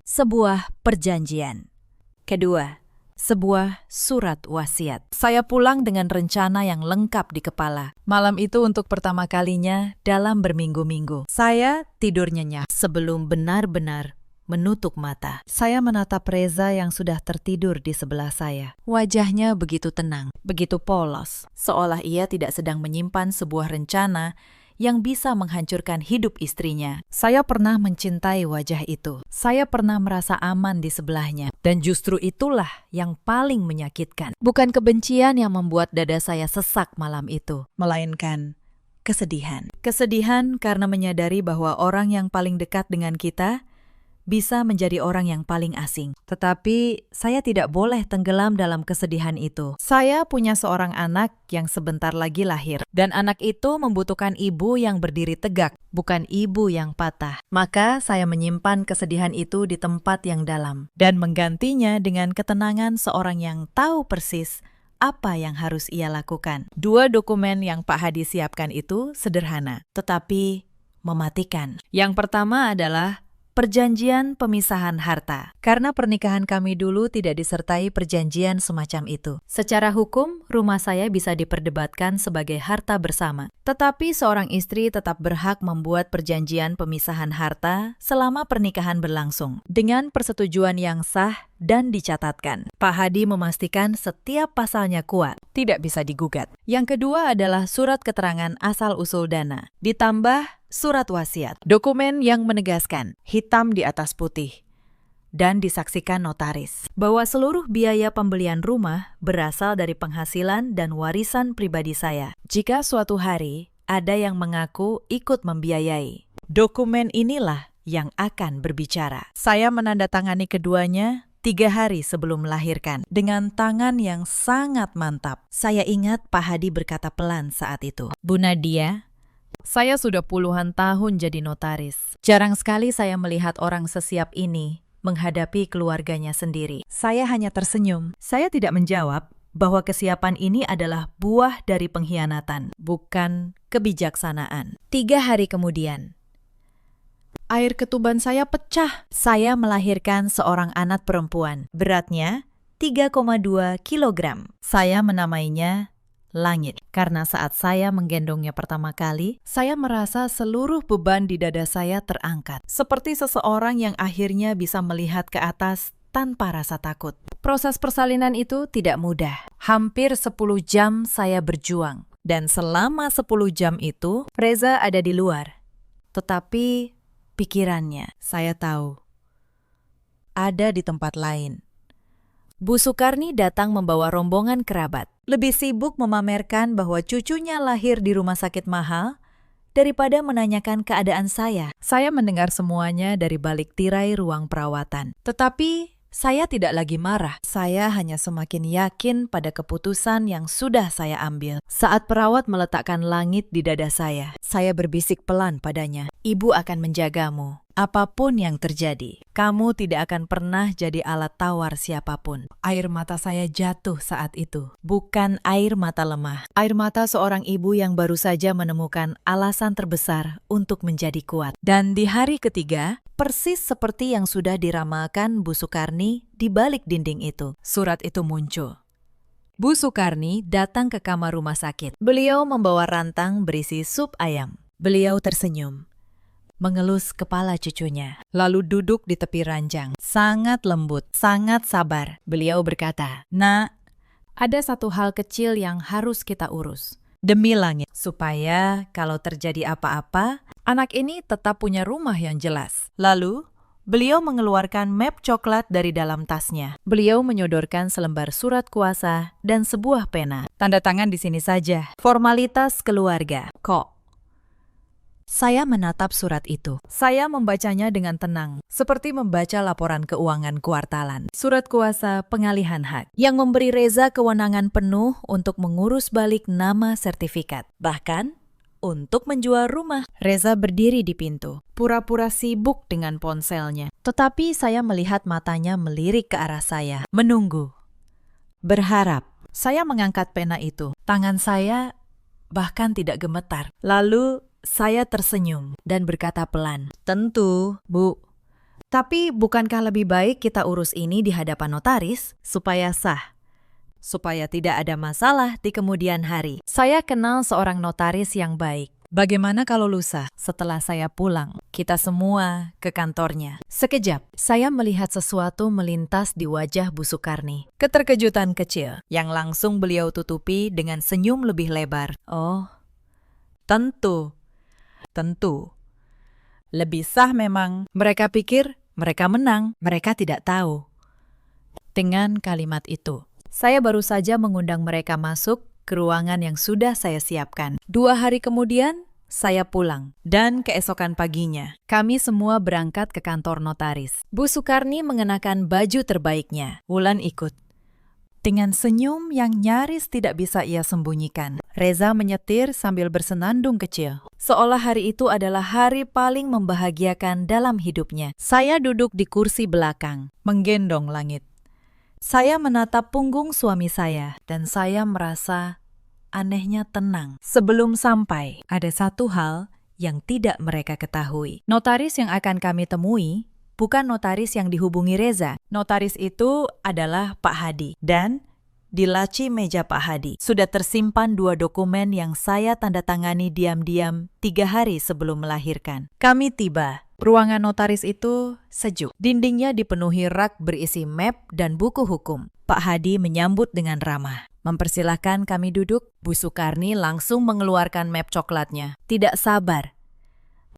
sebuah perjanjian. Kedua, sebuah surat wasiat. Saya pulang dengan rencana yang lengkap di kepala. Malam itu untuk pertama kalinya dalam berminggu-minggu. Saya tidur nyenyak sebelum benar-benar menutup mata. Saya menatap Reza yang sudah tertidur di sebelah saya. Wajahnya begitu tenang, begitu polos, seolah ia tidak sedang menyimpan sebuah rencana yang bisa menghancurkan hidup istrinya. Saya pernah mencintai wajah itu. Saya pernah merasa aman di sebelahnya. Dan justru itulah yang paling menyakitkan. Bukan kebencian yang membuat dada saya sesak malam itu, melainkan kesedihan. Kesedihan karena menyadari bahwa orang yang paling dekat dengan kita bisa menjadi orang yang paling asing. Tetapi saya tidak boleh tenggelam dalam kesedihan itu. Saya punya seorang anak yang sebentar lagi lahir. Dan anak itu membutuhkan ibu yang berdiri tegak, bukan ibu yang patah. Maka saya menyimpan kesedihan itu di tempat yang dalam. Dan menggantinya dengan ketenangan seorang yang tahu persis apa yang harus ia lakukan. Dua dokumen yang Pak Hadi siapkan itu sederhana, tetapi mematikan. Yang pertama adalah perjanjian pemisahan harta. Karena pernikahan kami dulu tidak disertai perjanjian semacam itu. Secara hukum, rumah saya bisa diperdebatkan sebagai harta bersama. Tetapi seorang istri tetap berhak membuat perjanjian pemisahan harta selama pernikahan berlangsung, dengan persetujuan yang sah dan dicatatkan. Pak Hadi memastikan setiap pasalnya kuat, tidak bisa digugat. Yang kedua adalah surat keterangan asal-usul dana, ditambah surat wasiat, dokumen yang menegaskan, hitam di atas putih, dan disaksikan notaris, bahwa seluruh biaya pembelian rumah berasal dari penghasilan dan warisan pribadi saya. Jika suatu hari ada yang mengaku ikut membiayai, dokumen inilah yang akan berbicara. Saya menandatangani keduanya 3 hari sebelum melahirkan, dengan tangan yang sangat mantap. Saya ingat Pak Hadi berkata pelan saat itu, Bu Nadia, saya sudah puluhan tahun jadi notaris. Jarang sekali saya melihat orang sesiap ini menghadapi keluarganya sendiri. Saya hanya tersenyum. Saya tidak menjawab bahwa kesiapan ini adalah buah dari pengkhianatan, bukan kebijaksanaan. 3 hari kemudian, air ketuban saya pecah. Saya melahirkan seorang anak perempuan. Beratnya 3,2 kilogram. Saya menamainya Langit. Karena saat saya menggendongnya pertama kali, saya merasa seluruh beban di dada saya terangkat. Seperti seseorang yang akhirnya bisa melihat ke atas tanpa rasa takut. Proses persalinan itu tidak mudah. Hampir 10 jam saya berjuang. Dan selama 10 jam itu, Reza ada di luar. Tetapi pikirannya, saya tahu, ada di tempat lain. Bu Sukarni datang membawa rombongan kerabat. Lebih sibuk memamerkan bahwa cucunya lahir di rumah sakit mahal daripada menanyakan keadaan saya. Saya mendengar semuanya dari balik tirai ruang perawatan. Tetapi saya tidak lagi marah. Saya hanya semakin yakin pada keputusan yang sudah saya ambil. Saat perawat meletakkan langit di dada saya berbisik pelan padanya, Ibu akan menjagamu. Apapun yang terjadi, kamu tidak akan pernah jadi alat tawar siapapun. Air mata saya jatuh saat itu. Bukan air mata lemah. Air mata seorang ibu yang baru saja menemukan alasan terbesar untuk menjadi kuat. Dan di hari ketiga, persis seperti yang sudah diramalkan Bu Sukarni di balik dinding itu, surat itu muncul. Bu Sukarni datang ke kamar rumah sakit. Beliau membawa rantang berisi sup ayam. Beliau tersenyum. mengelus kepala cucunya, lalu duduk di tepi ranjang. Sangat lembut, sangat sabar. Beliau berkata, "Nak, ada satu hal kecil yang harus kita urus. Demi langit, supaya kalau terjadi apa-apa, anak ini tetap punya rumah yang jelas." Lalu, beliau mengeluarkan map coklat dari dalam tasnya. Beliau menyodorkan selembar surat kuasa dan sebuah pena. Tanda tangan di sini saja. Formalitas keluarga. Kok? Saya menatap surat itu. Saya membacanya dengan tenang, seperti membaca laporan keuangan kuartalan. Surat kuasa pengalihan hak yang memberi Reza kewenangan penuh untuk mengurus balik nama sertifikat. Bahkan, untuk menjual rumah. Reza berdiri di pintu, pura-pura sibuk dengan ponselnya. Tetapi saya melihat matanya melirik ke arah saya, menunggu, berharap. Saya mengangkat pena itu. Tangan saya bahkan tidak gemetar. Lalu saya tersenyum dan berkata pelan, "Tentu, Bu. Tapi bukankah lebih baik kita urus ini di hadapan notaris supaya sah? Supaya tidak ada masalah di kemudian hari. Saya kenal seorang notaris yang baik. Bagaimana kalau lusa setelah saya pulang, kita semua ke kantornya?" Sekejap, saya melihat sesuatu melintas di wajah Bu Sukarni. Keterkejutan kecil yang langsung beliau tutupi dengan senyum lebih lebar. "Oh, tentu. Lebih sah memang." Mereka pikir mereka menang, mereka tidak tahu. Dengan kalimat itu, saya baru saja mengundang mereka masuk ke ruangan yang sudah saya siapkan. 2 hari kemudian, saya pulang. Dan keesokan paginya, kami semua berangkat ke kantor notaris. Bu Sukarni mengenakan baju terbaiknya. Wulan ikut. Dengan senyum yang nyaris tidak bisa ia sembunyikan, Reza menyetir sambil bersenandung kecil. Seolah hari itu adalah hari paling membahagiakan dalam hidupnya. Saya duduk di kursi belakang, menggendong langit. Saya menatap punggung suami saya, dan saya merasa anehnya tenang. Sebelum sampai, ada satu hal yang tidak mereka ketahui. Notaris yang akan kami temui bukan notaris yang dihubungi Reza. Notaris itu adalah Pak Hadi. Dan di laci meja Pak Hadi sudah tersimpan 2 dokumen yang saya tanda tangani diam-diam 3 hari sebelum melahirkan. Kami tiba. Ruangan notaris itu sejuk. Dindingnya dipenuhi rak berisi map dan buku hukum. Pak Hadi menyambut dengan ramah. Mempersilahkan kami duduk. Bu Sukarni langsung mengeluarkan map coklatnya. Tidak sabar.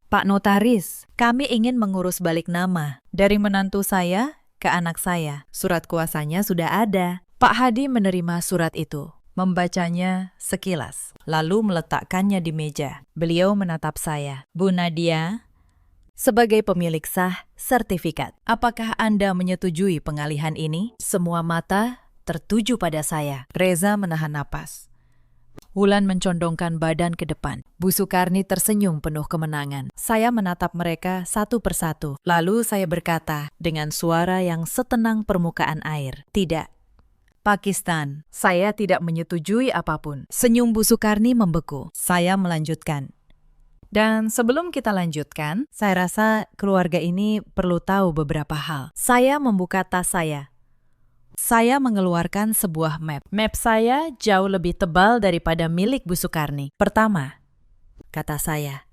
"Pak Notaris, kami ingin mengurus balik nama dari menantu saya ke anak saya. Surat kuasanya sudah ada." Pak Hadi menerima surat itu, membacanya sekilas, lalu meletakkannya di meja. Beliau menatap saya. "Bu Nadia, sebagai pemilik sah sertifikat, apakah Anda menyetujui pengalihan ini?" Semua mata tertuju pada saya. Reza menahan napas. Wulan mencondongkan badan ke depan. Bu Sukarni tersenyum penuh kemenangan. Saya menatap mereka satu persatu. Lalu saya berkata dengan suara yang setenang permukaan air, "Tidak. Pakistan, saya tidak menyetujui apapun." Senyum Bu Sukarni membeku. Saya melanjutkan. "Dan sebelum kita lanjutkan, saya rasa keluarga ini perlu tahu beberapa hal." Saya membuka tas saya. Saya mengeluarkan sebuah map. Map saya jauh lebih tebal daripada milik Bu Sukarni. "Pertama," kata saya,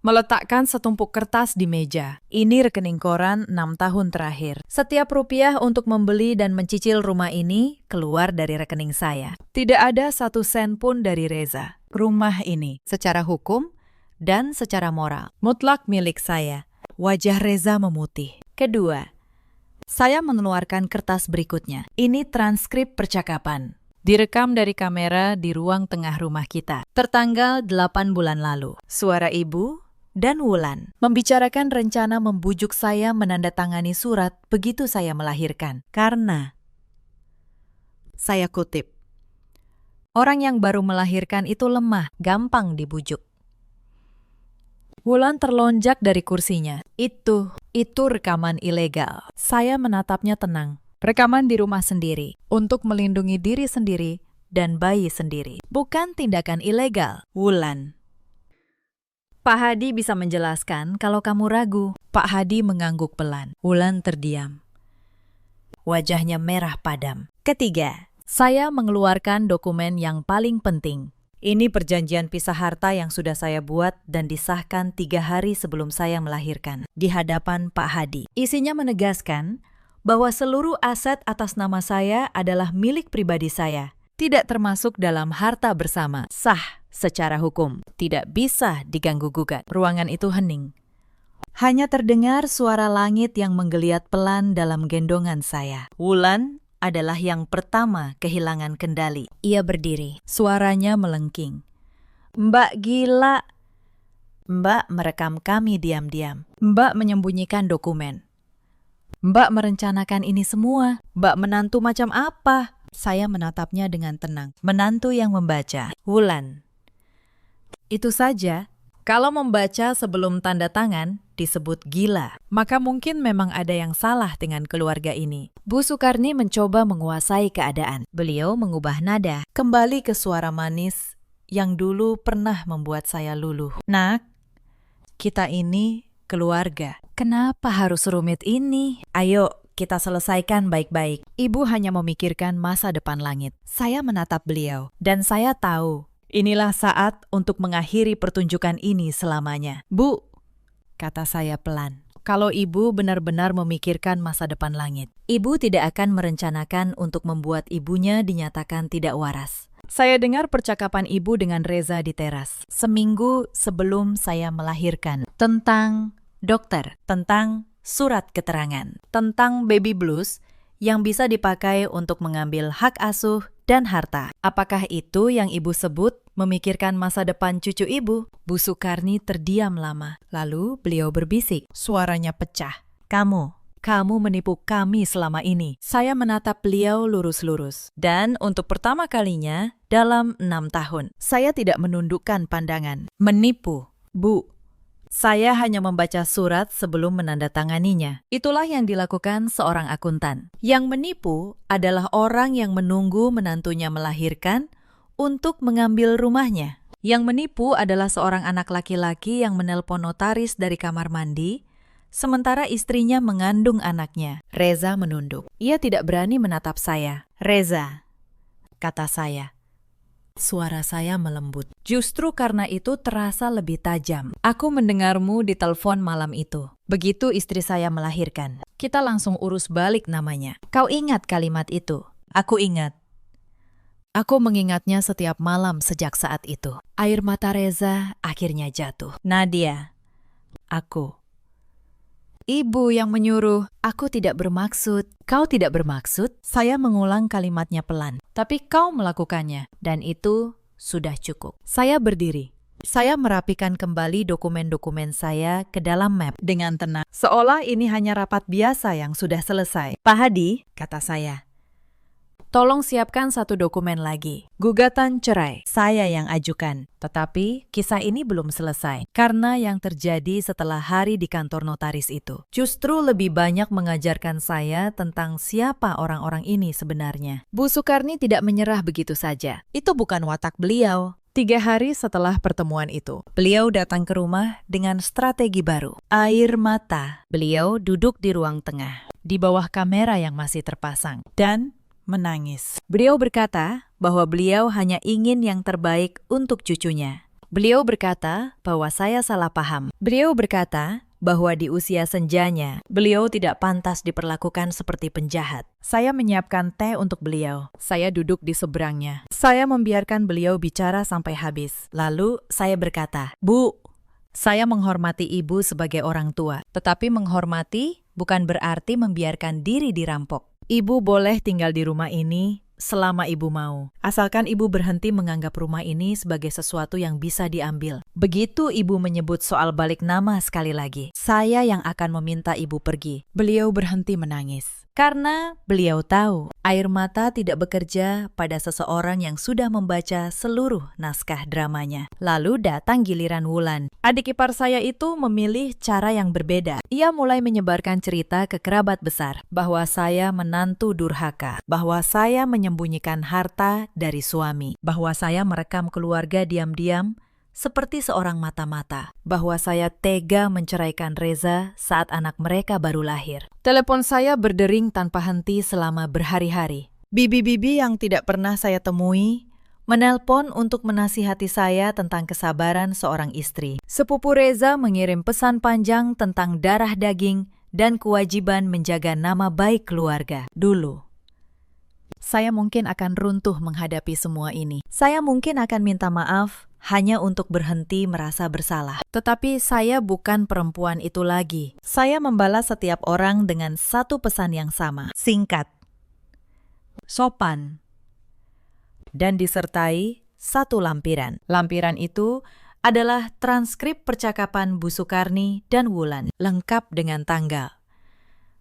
meletakkan setumpuk kertas di meja. "Ini rekening koran 6 tahun terakhir. Setiap rupiah untuk membeli dan mencicil rumah ini keluar dari rekening saya. Tidak ada 1 sen pun dari Reza. Rumah ini, secara hukum dan secara moral, mutlak milik saya." Wajah Reza memutih. "Kedua," saya mengeluarkan kertas berikutnya. "Ini transkrip percakapan. Direkam dari kamera di ruang tengah rumah kita. Tertanggal 8 bulan lalu. Suara ibu dan Wulan membicarakan rencana membujuk saya menandatangani surat begitu saya melahirkan. Karena," saya kutip, "orang yang baru melahirkan itu lemah, gampang dibujuk." Wulan terlonjak dari kursinya. Itu rekaman ilegal." Saya menatapnya tenang. "Rekaman di rumah sendiri, untuk melindungi diri sendiri dan bayi sendiri. Bukan tindakan ilegal, Wulan." "Pak Hadi bisa menjelaskan kalau kamu ragu." Pak Hadi mengangguk pelan. Wulan terdiam. Wajahnya merah padam. Ketiga, saya mengeluarkan dokumen yang paling penting. Ini perjanjian pisah harta yang sudah saya buat dan disahkan 3 hari sebelum saya melahirkan di hadapan Pak Hadi. Isinya menegaskan bahwa seluruh aset atas nama saya adalah milik pribadi saya, tidak termasuk dalam harta bersama, sah secara hukum, tidak bisa diganggu-gugat. Ruangan itu hening. Hanya terdengar suara langit yang menggeliat pelan dalam gendongan saya. Wulan adalah yang pertama kehilangan kendali. Ia berdiri, suaranya melengking. Mbak gila. Mbak merekam kami diam-diam. Mbak menyembunyikan dokumen. Mbak merencanakan ini semua. Mbak menantu macam apa? Saya menatapnya dengan tenang. Menantu yang membaca. Wulan. Itu saja. Kalau membaca sebelum tanda tangan disebut gila, maka mungkin memang ada yang salah dengan keluarga ini. Bu Sukarni mencoba menguasai keadaan. Beliau mengubah nada, kembali ke suara manis yang dulu pernah membuat saya luluh. Nak, kita ini keluarga. Kenapa harus rumit ini? Ayo, kita selesaikan baik-baik. Ibu hanya memikirkan masa depan langit. Saya menatap beliau, dan saya tahu inilah saat untuk mengakhiri pertunjukan ini selamanya. Bu, kata saya pelan, kalau ibu benar-benar memikirkan masa depan langit, ibu tidak akan merencanakan untuk membuat ibunya dinyatakan tidak waras. Saya dengar percakapan ibu dengan Reza di teras, seminggu sebelum saya melahirkan, tentang dokter, tentang surat keterangan, tentang baby blues yang bisa dipakai untuk mengambil hak asuh dan harta. Apakah itu yang ibu sebut memikirkan masa depan cucu ibu? Bu Sukarni terdiam lama. Lalu beliau berbisik. Suaranya pecah. Kamu menipu kami selama ini. Saya menatap beliau lurus-lurus. Dan untuk pertama kalinya dalam 6 tahun, saya tidak menundukkan pandangan. Menipu. Bu, saya hanya membaca surat sebelum menandatanganinya. Itulah yang dilakukan seorang akuntan. Yang menipu adalah orang yang menunggu menantunya melahirkan untuk mengambil rumahnya. Yang menipu adalah seorang anak laki-laki yang menelpon notaris dari kamar mandi, sementara istrinya mengandung anaknya. Reza menunduk. Ia tidak berani menatap saya. Reza, kata saya. Suara saya melembut. Justru karena itu terasa lebih tajam. Aku mendengarmu di telepon malam itu. Begitu istri saya melahirkan. Kita langsung urus balik namanya. Kau ingat kalimat itu? Aku ingat. Aku mengingatnya setiap malam sejak saat itu. Air mata Reza akhirnya jatuh. Nadia, aku. Ibu yang menyuruh. Aku tidak bermaksud. Kau tidak bermaksud? Saya mengulang kalimatnya pelan. Tapi kau melakukannya. Dan itu sudah cukup. Saya berdiri. Saya merapikan kembali dokumen-dokumen saya ke dalam map dengan tenang. Seolah ini hanya rapat biasa yang sudah selesai. Pak Hadi, kata saya. Tolong siapkan satu dokumen lagi. Gugatan cerai. Saya yang ajukan. Tetapi kisah ini belum selesai. Karena yang terjadi setelah hari di kantor notaris itu justru lebih banyak mengajarkan saya tentang siapa orang-orang ini sebenarnya. Bu Sukarni tidak menyerah begitu saja. Itu bukan watak beliau. 3 hari setelah pertemuan itu, beliau datang ke rumah dengan strategi baru. Air mata. Beliau duduk di ruang tengah, di bawah kamera yang masih terpasang. Dan menangis. Beliau berkata bahwa beliau hanya ingin yang terbaik untuk cucunya. Beliau berkata bahwa saya salah paham. Beliau berkata bahwa di usia senjanya, beliau tidak pantas diperlakukan seperti penjahat. Saya menyiapkan teh untuk beliau. Saya duduk di seberangnya. Saya membiarkan beliau bicara sampai habis. Lalu saya berkata, Bu, saya menghormati ibu sebagai orang tua. Tetapi menghormati bukan berarti membiarkan diri dirampok. Ibu boleh tinggal di rumah ini selama ibu mau. Asalkan ibu berhenti menganggap rumah ini sebagai sesuatu yang bisa diambil. Begitu ibu menyebut soal balik nama sekali lagi, saya yang akan meminta ibu pergi. Beliau berhenti menangis. Karena beliau tahu air mata tidak bekerja pada seseorang yang sudah membaca seluruh naskah dramanya. Lalu datang giliran Wulan. Adik ipar saya itu memilih cara yang berbeda. Ia mulai menyebarkan cerita ke kerabat besar bahwa saya menantu durhaka, bahwa saya menyembunyikan harta dari suami, bahwa saya merekam keluarga diam-diam seperti seorang mata-mata, bahwa saya tega menceraikan Reza saat anak mereka baru lahir. Telepon saya berdering tanpa henti selama berhari-hari. Bibi-bibi yang tidak pernah saya temui menelpon untuk menasihati saya tentang kesabaran seorang istri. Sepupu Reza mengirim pesan panjang tentang darah daging dan kewajiban menjaga nama baik keluarga. Dulu, saya mungkin akan runtuh menghadapi semua ini. Saya mungkin akan minta maaf hanya untuk berhenti merasa bersalah. Tetapi saya bukan perempuan itu lagi. Saya membalas setiap orang dengan satu pesan yang sama. Singkat, sopan, dan disertai satu lampiran. Lampiran itu adalah transkrip percakapan Bu Sukarni dan Wulan, lengkap dengan tanggal.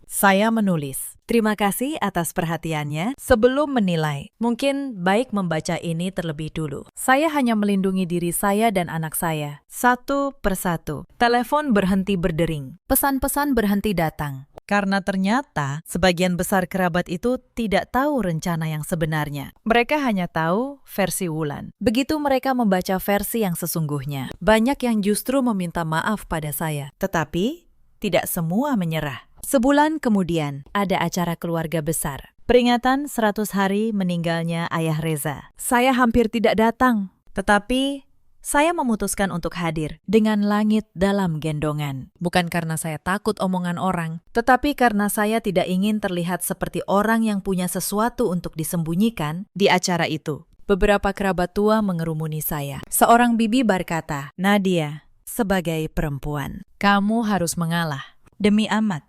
Saya menulis, terima kasih atas perhatiannya. Sebelum menilai, mungkin baik membaca ini terlebih dulu. Saya hanya melindungi diri saya dan anak saya. Satu persatu, telepon berhenti berdering. Pesan-pesan berhenti datang. Karena ternyata sebagian besar kerabat itu tidak tahu rencana yang sebenarnya. Mereka hanya tahu versi Wulan. Begitu mereka membaca versi yang sesungguhnya, banyak yang justru meminta maaf pada saya. Tetapi tidak semua menyerah. Sebulan kemudian, ada acara keluarga besar. Peringatan 100 hari meninggalnya ayah Reza. Saya hampir tidak datang, tetapi saya memutuskan untuk hadir dengan langit dalam gendongan. Bukan karena saya takut omongan orang, tetapi karena saya tidak ingin terlihat seperti orang yang punya sesuatu untuk disembunyikan di acara itu. Beberapa kerabat tua mengerumuni saya. Seorang bibi berkata, "Nadia, sebagai perempuan, kamu harus mengalah. Demi amat.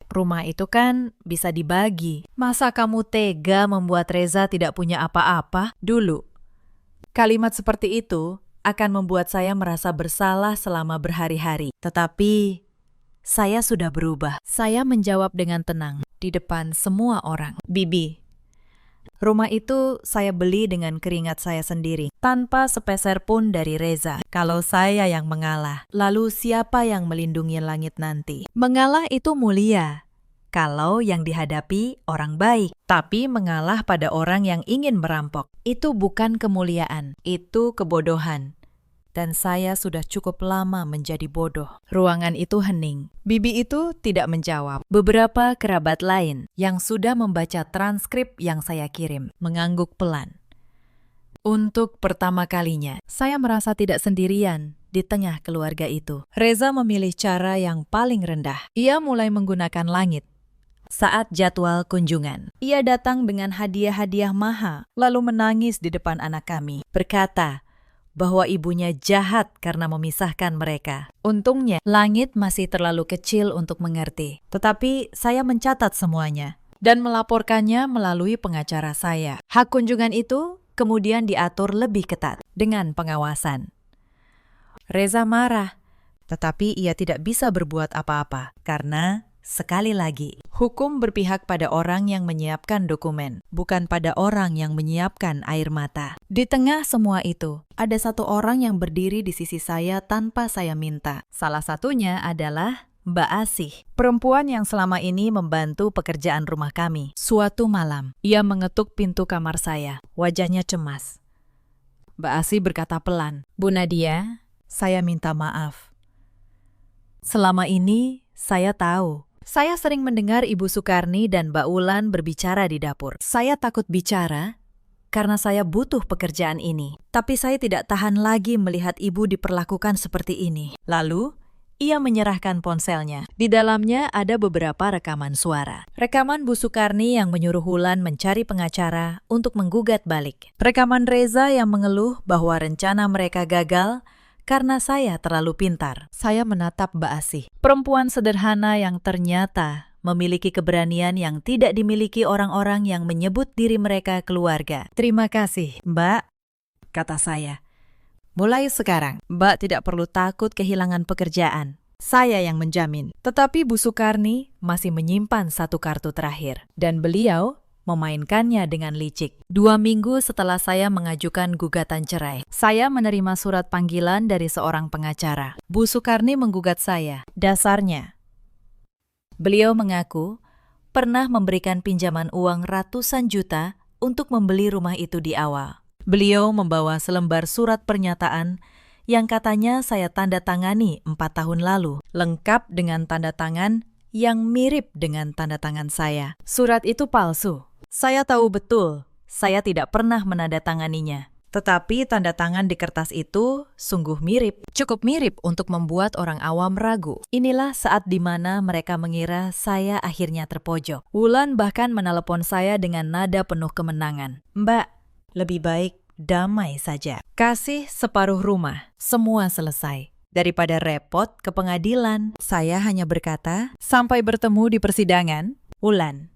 Rumah itu kan bisa dibagi. Masa kamu tega membuat Reza tidak punya apa-apa?" Dulu, kalimat seperti itu akan membuat saya merasa bersalah selama berhari-hari. Tetapi, saya sudah berubah. Saya menjawab dengan tenang di depan semua orang. "Bibi, rumah itu saya beli dengan keringat saya sendiri, tanpa sepeser pun dari Reza. Kalau saya yang mengalah, lalu siapa yang melindungi langit nanti? Mengalah itu mulia kalau yang dihadapi orang baik. Tapi mengalah pada orang yang ingin merampok, itu bukan kemuliaan, itu kebodohan. Dan saya sudah cukup lama menjadi bodoh." Ruangan itu hening. Bibi itu tidak menjawab. Beberapa kerabat lain yang sudah membaca transkrip yang saya kirim mengangguk pelan. Untuk pertama kalinya, saya merasa tidak sendirian di tengah keluarga itu. Reza memilih cara yang paling rendah. Ia mulai menggunakan langit. Saat jadwal kunjungan, ia datang dengan hadiah-hadiah mahal, lalu menangis di depan anak kami, berkata bahwa ibunya jahat karena memisahkan mereka. Untungnya, langit masih terlalu kecil untuk mengerti. Tetapi saya mencatat semuanya dan melaporkannya melalui pengacara saya. Hak kunjungan itu kemudian diatur lebih ketat dengan pengawasan. Reza marah, tetapi ia tidak bisa berbuat apa-apa karena, sekali lagi, hukum berpihak pada orang yang menyiapkan dokumen, bukan pada orang yang menyiapkan air mata. Di tengah semua itu, ada satu orang yang berdiri di sisi saya tanpa saya minta. Salah satunya adalah Mbak Asih, perempuan yang selama ini membantu pekerjaan rumah kami. Suatu malam, ia mengetuk pintu kamar saya. Wajahnya cemas. Mbak Asih berkata pelan, "Bu Nadia, saya minta maaf. Selama ini, saya tahu. Saya sering mendengar Ibu Sukarni dan Mbak Wulan berbicara di dapur. Saya takut bicara karena saya butuh pekerjaan ini. Tapi saya tidak tahan lagi melihat Ibu diperlakukan seperti ini." Lalu, ia menyerahkan ponselnya. Di dalamnya ada beberapa rekaman suara. Rekaman Bu Sukarni yang menyuruh Wulan mencari pengacara untuk menggugat balik. Rekaman Reza yang mengeluh bahwa rencana mereka gagal karena saya terlalu pintar. Saya menatap Mbak Asih, perempuan sederhana yang ternyata memiliki keberanian yang tidak dimiliki orang-orang yang menyebut diri mereka keluarga. "Terima kasih, Mbak," kata saya. "Mulai sekarang, Mbak tidak perlu takut kehilangan pekerjaan. Saya yang menjamin." Tetapi Bu Sukarni masih menyimpan satu kartu terakhir, dan beliau memainkannya dengan licik. 2 minggu setelah saya mengajukan gugatan cerai, saya menerima surat panggilan dari seorang pengacara. Bu Sukarni menggugat saya. Dasarnya, beliau mengaku pernah memberikan pinjaman uang ratusan juta untuk membeli rumah itu di awal. Beliau membawa selembar surat pernyataan yang katanya saya tanda tangani 4 tahun lalu, lengkap dengan tanda tangan yang mirip dengan tanda tangan saya. Surat itu palsu. Saya tahu betul saya tidak pernah menandatanganinya. Tetapi tanda tangan di kertas itu sungguh mirip. Cukup mirip untuk membuat orang awam ragu. Inilah saat di mana mereka mengira saya akhirnya terpojok. Wulan bahkan menelepon saya dengan nada penuh kemenangan. Mbak, lebih baik damai saja. Kasih separuh rumah, semua selesai. Daripada repot ke pengadilan, saya hanya berkata, sampai bertemu di persidangan, Wulan.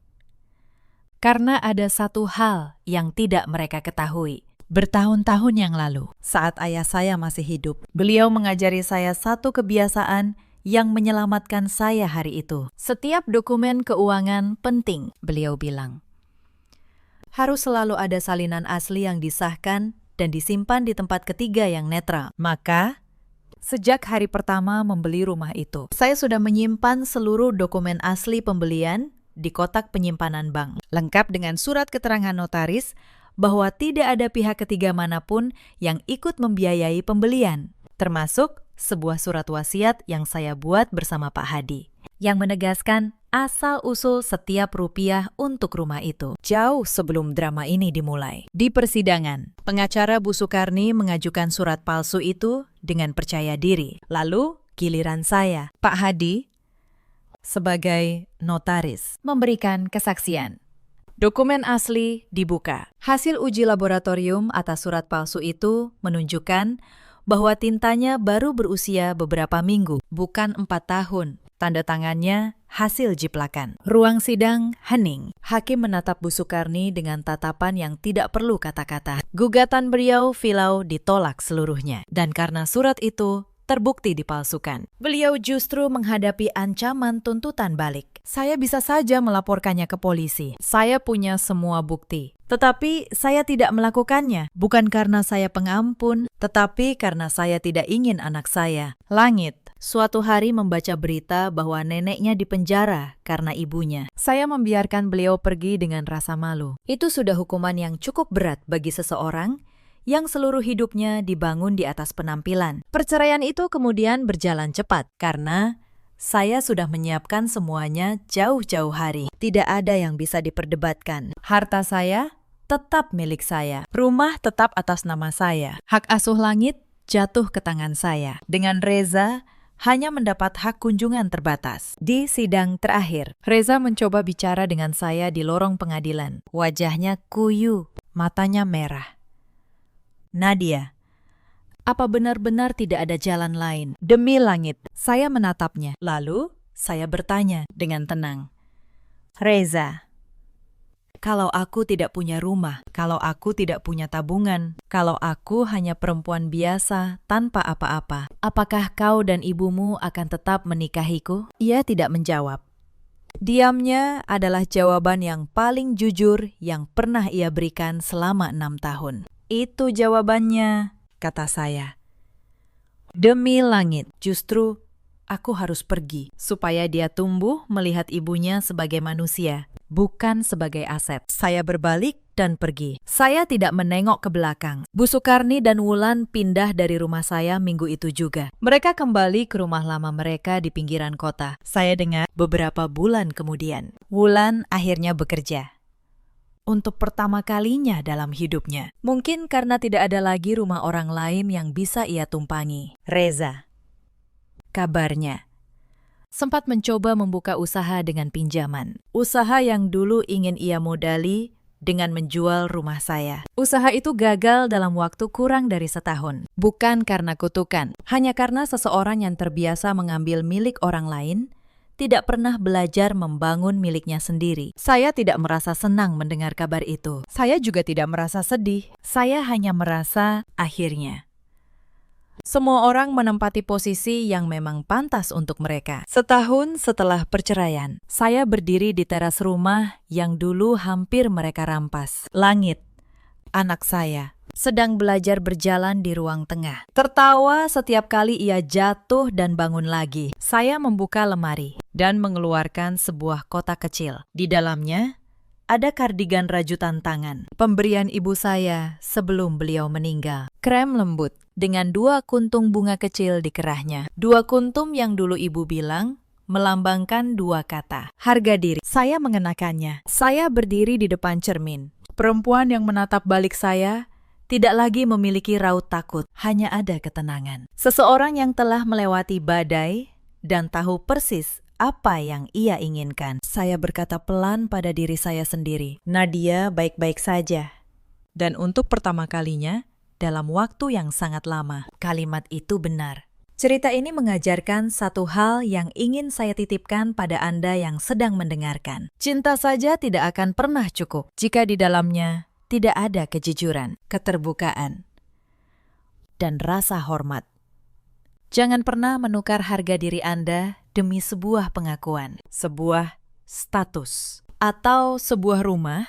Karena ada satu hal yang tidak mereka ketahui. Bertahun-tahun yang lalu, saat ayah saya masih hidup, beliau mengajari saya satu kebiasaan yang menyelamatkan saya hari itu. Setiap dokumen keuangan penting, beliau bilang. Harus selalu ada salinan asli yang disahkan dan disimpan di tempat ketiga yang netral. Maka, sejak hari pertama membeli rumah itu, saya sudah menyimpan seluruh dokumen asli pembelian di kotak penyimpanan bank, lengkap dengan surat keterangan notaris bahwa tidak ada pihak ketiga manapun yang ikut membiayai pembelian, termasuk sebuah surat wasiat yang saya buat bersama Pak Hadi, yang menegaskan asal-usul setiap rupiah untuk rumah itu. Jauh sebelum drama ini dimulai. Di persidangan, pengacara Bu Sukarni mengajukan surat palsu itu dengan percaya diri. Lalu, giliran saya, Pak Hadi, sebagai notaris, memberikan kesaksian. Dokumen asli dibuka. Hasil uji laboratorium atas surat palsu itu menunjukkan bahwa tintanya baru berusia beberapa minggu, bukan 4 tahun. Tanda tangannya hasil jiplakan. Ruang sidang hening. Hakim menatap Bu Sukarni dengan tatapan yang tidak perlu kata-kata. Gugatan beliau filau ditolak seluruhnya. Dan karena surat itu terbukti dipalsukan, beliau justru menghadapi ancaman tuntutan balik. Saya bisa saja melaporkannya ke polisi. Saya punya semua bukti. Tetapi saya tidak melakukannya. Bukan karena saya pengampun, tetapi karena saya tidak ingin anak saya, Langit, suatu hari membaca berita bahwa neneknya dipenjara karena ibunya. Saya membiarkan beliau pergi dengan rasa malu. Itu sudah hukuman yang cukup berat bagi seseorang yang seluruh hidupnya dibangun di atas penampilan. Perceraian itu kemudian berjalan cepat karena saya sudah menyiapkan semuanya jauh-jauh hari. Tidak ada yang bisa diperdebatkan. Harta saya tetap milik saya. Rumah tetap atas nama saya. Hak asuh Langit jatuh ke tangan saya. Dengan Reza, hanya mendapat hak kunjungan terbatas. Di sidang terakhir, Reza mencoba bicara dengan saya di lorong pengadilan. Wajahnya kuyu, matanya merah. Nadia, apa benar-benar tidak ada jalan lain? Demi langit, saya menatapnya. Lalu, saya bertanya dengan tenang. Reza, kalau aku tidak punya rumah, kalau aku tidak punya tabungan, kalau aku hanya perempuan biasa tanpa apa-apa, apakah kau dan ibumu akan tetap menikahiku? Ia tidak menjawab. Diamnya adalah jawaban yang paling jujur yang pernah ia berikan selama 6 tahun. Itu jawabannya, kata saya. Demi langit, justru aku harus pergi supaya dia tumbuh melihat ibunya sebagai manusia, bukan sebagai aset. Saya berbalik dan pergi. Saya tidak menengok ke belakang. Bu Sukarni dan Wulan pindah dari rumah saya minggu itu juga. Mereka kembali ke rumah lama mereka di pinggiran kota. Saya dengar beberapa bulan kemudian, Wulan akhirnya bekerja. Untuk pertama kalinya dalam hidupnya. Mungkin karena tidak ada lagi rumah orang lain yang bisa ia tumpangi. Reza, kabarnya, sempat mencoba membuka usaha dengan pinjaman. Usaha yang dulu ingin ia modali dengan menjual rumah saya. Usaha itu gagal dalam waktu kurang dari setahun. Bukan karena kutukan, hanya karena seseorang yang terbiasa mengambil milik orang lain tidak pernah belajar membangun miliknya sendiri. Saya tidak merasa senang mendengar kabar itu. Saya juga tidak merasa sedih. Saya hanya merasa akhirnya semua orang menempati posisi yang memang pantas untuk mereka. Setahun setelah perceraian, saya berdiri di teras rumah yang dulu hampir mereka rampas. Langit, anak saya, sedang belajar berjalan di ruang tengah. Tertawa setiap kali ia jatuh dan bangun lagi. Saya membuka lemari dan mengeluarkan sebuah kotak kecil. Di dalamnya ada kardigan rajutan tangan, pemberian ibu saya sebelum beliau meninggal. Krem lembut dengan 2 kuntung bunga kecil di kerahnya. 2 kuntum yang dulu ibu bilang melambangkan 2 kata, harga diri. Saya mengenakannya. Saya berdiri di depan cermin. Perempuan yang menatap balik saya tidak lagi memiliki raut takut, hanya ada ketenangan. Seseorang yang telah melewati badai dan tahu persis apa yang ia inginkan. Saya berkata pelan pada diri saya sendiri, Nadia baik-baik saja. Dan untuk pertama kalinya, dalam waktu yang sangat lama, kalimat itu benar. Cerita ini mengajarkan satu hal yang ingin saya titipkan pada Anda yang sedang mendengarkan. Cinta saja tidak akan pernah cukup jika di dalamnya tidak ada kejujuran, keterbukaan, dan rasa hormat. Jangan pernah menukar harga diri Anda demi sebuah pengakuan, sebuah status, atau sebuah rumah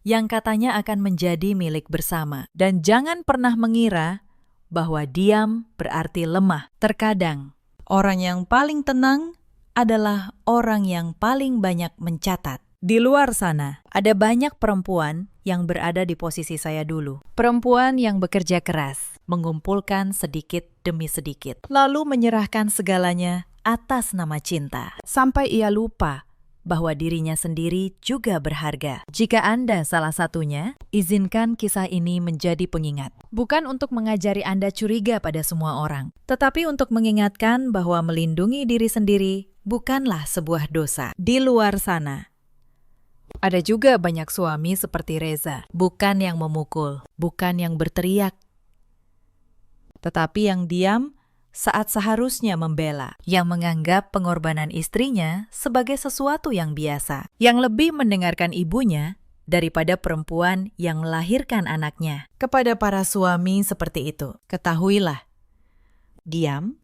yang katanya akan menjadi milik bersama. Dan jangan pernah mengira bahwa diam berarti lemah. Terkadang, orang yang paling tenang adalah orang yang paling banyak mencatat. Di luar sana, ada banyak perempuan yang berada di posisi saya dulu. Perempuan yang bekerja keras, mengumpulkan sedikit demi sedikit, lalu menyerahkan segalanya atas nama cinta. Sampai ia lupa bahwa dirinya sendiri juga berharga. Jika Anda salah satunya, izinkan kisah ini menjadi pengingat. Bukan untuk mengajari Anda curiga pada semua orang, tetapi untuk mengingatkan bahwa melindungi diri sendiri bukanlah sebuah dosa. Di luar sana, ada juga banyak suami seperti Reza, bukan yang memukul, bukan yang berteriak, tetapi yang diam saat seharusnya membela, yang menganggap pengorbanan istrinya sebagai sesuatu yang biasa, yang lebih mendengarkan ibunya daripada perempuan yang melahirkan anaknya. Kepada para suami seperti itu, ketahuilah, diam,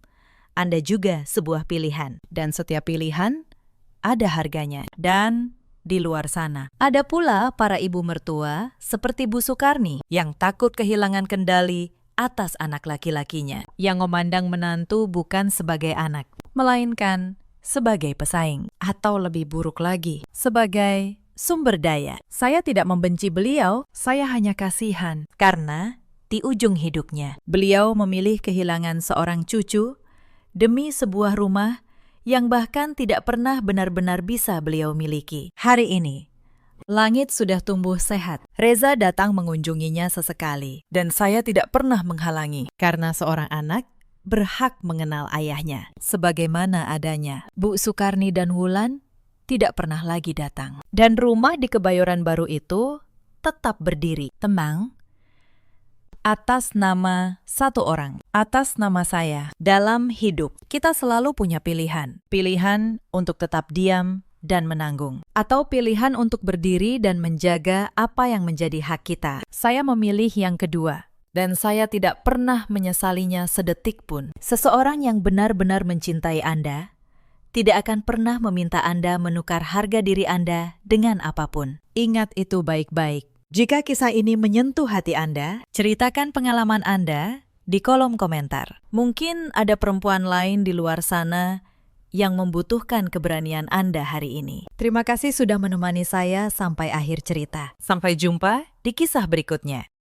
Anda juga sebuah pilihan, dan setiap pilihan ada harganya. Dan di luar sana, ada pula para ibu mertua seperti Bu Sukarni yang takut kehilangan kendali atas anak laki-lakinya, yang memandang menantu bukan sebagai anak, melainkan sebagai pesaing, atau lebih buruk lagi, sebagai sumber daya. Saya tidak membenci beliau, saya hanya kasihan, karena di ujung hidupnya, beliau memilih kehilangan seorang cucu demi sebuah rumah yang bahkan tidak pernah benar-benar bisa beliau miliki. Hari ini, langit sudah tumbuh sehat. Reza datang mengunjunginya sesekali, dan saya tidak pernah menghalangi, karena seorang anak berhak mengenal ayahnya. Sebagaimana adanya, Bu Sukarni dan Wulan tidak pernah lagi datang. Dan rumah di Kebayoran Baru itu tetap berdiri, tenang, atas nama satu orang, atas nama saya. Dalam hidup, kita selalu punya pilihan. Pilihan untuk tetap diam dan menanggung, atau pilihan untuk berdiri dan menjaga apa yang menjadi hak kita. Saya memilih yang kedua, dan saya tidak pernah menyesalinya sedetik pun. Seseorang yang benar-benar mencintai Anda tidak akan pernah meminta Anda menukar harga diri Anda dengan apapun. Ingat itu baik-baik. Jika kisah ini menyentuh hati Anda, ceritakan pengalaman Anda di kolom komentar. Mungkin ada perempuan lain di luar sana yang membutuhkan keberanian Anda hari ini. Terima kasih sudah menemani saya sampai akhir cerita. Sampai jumpa di kisah berikutnya.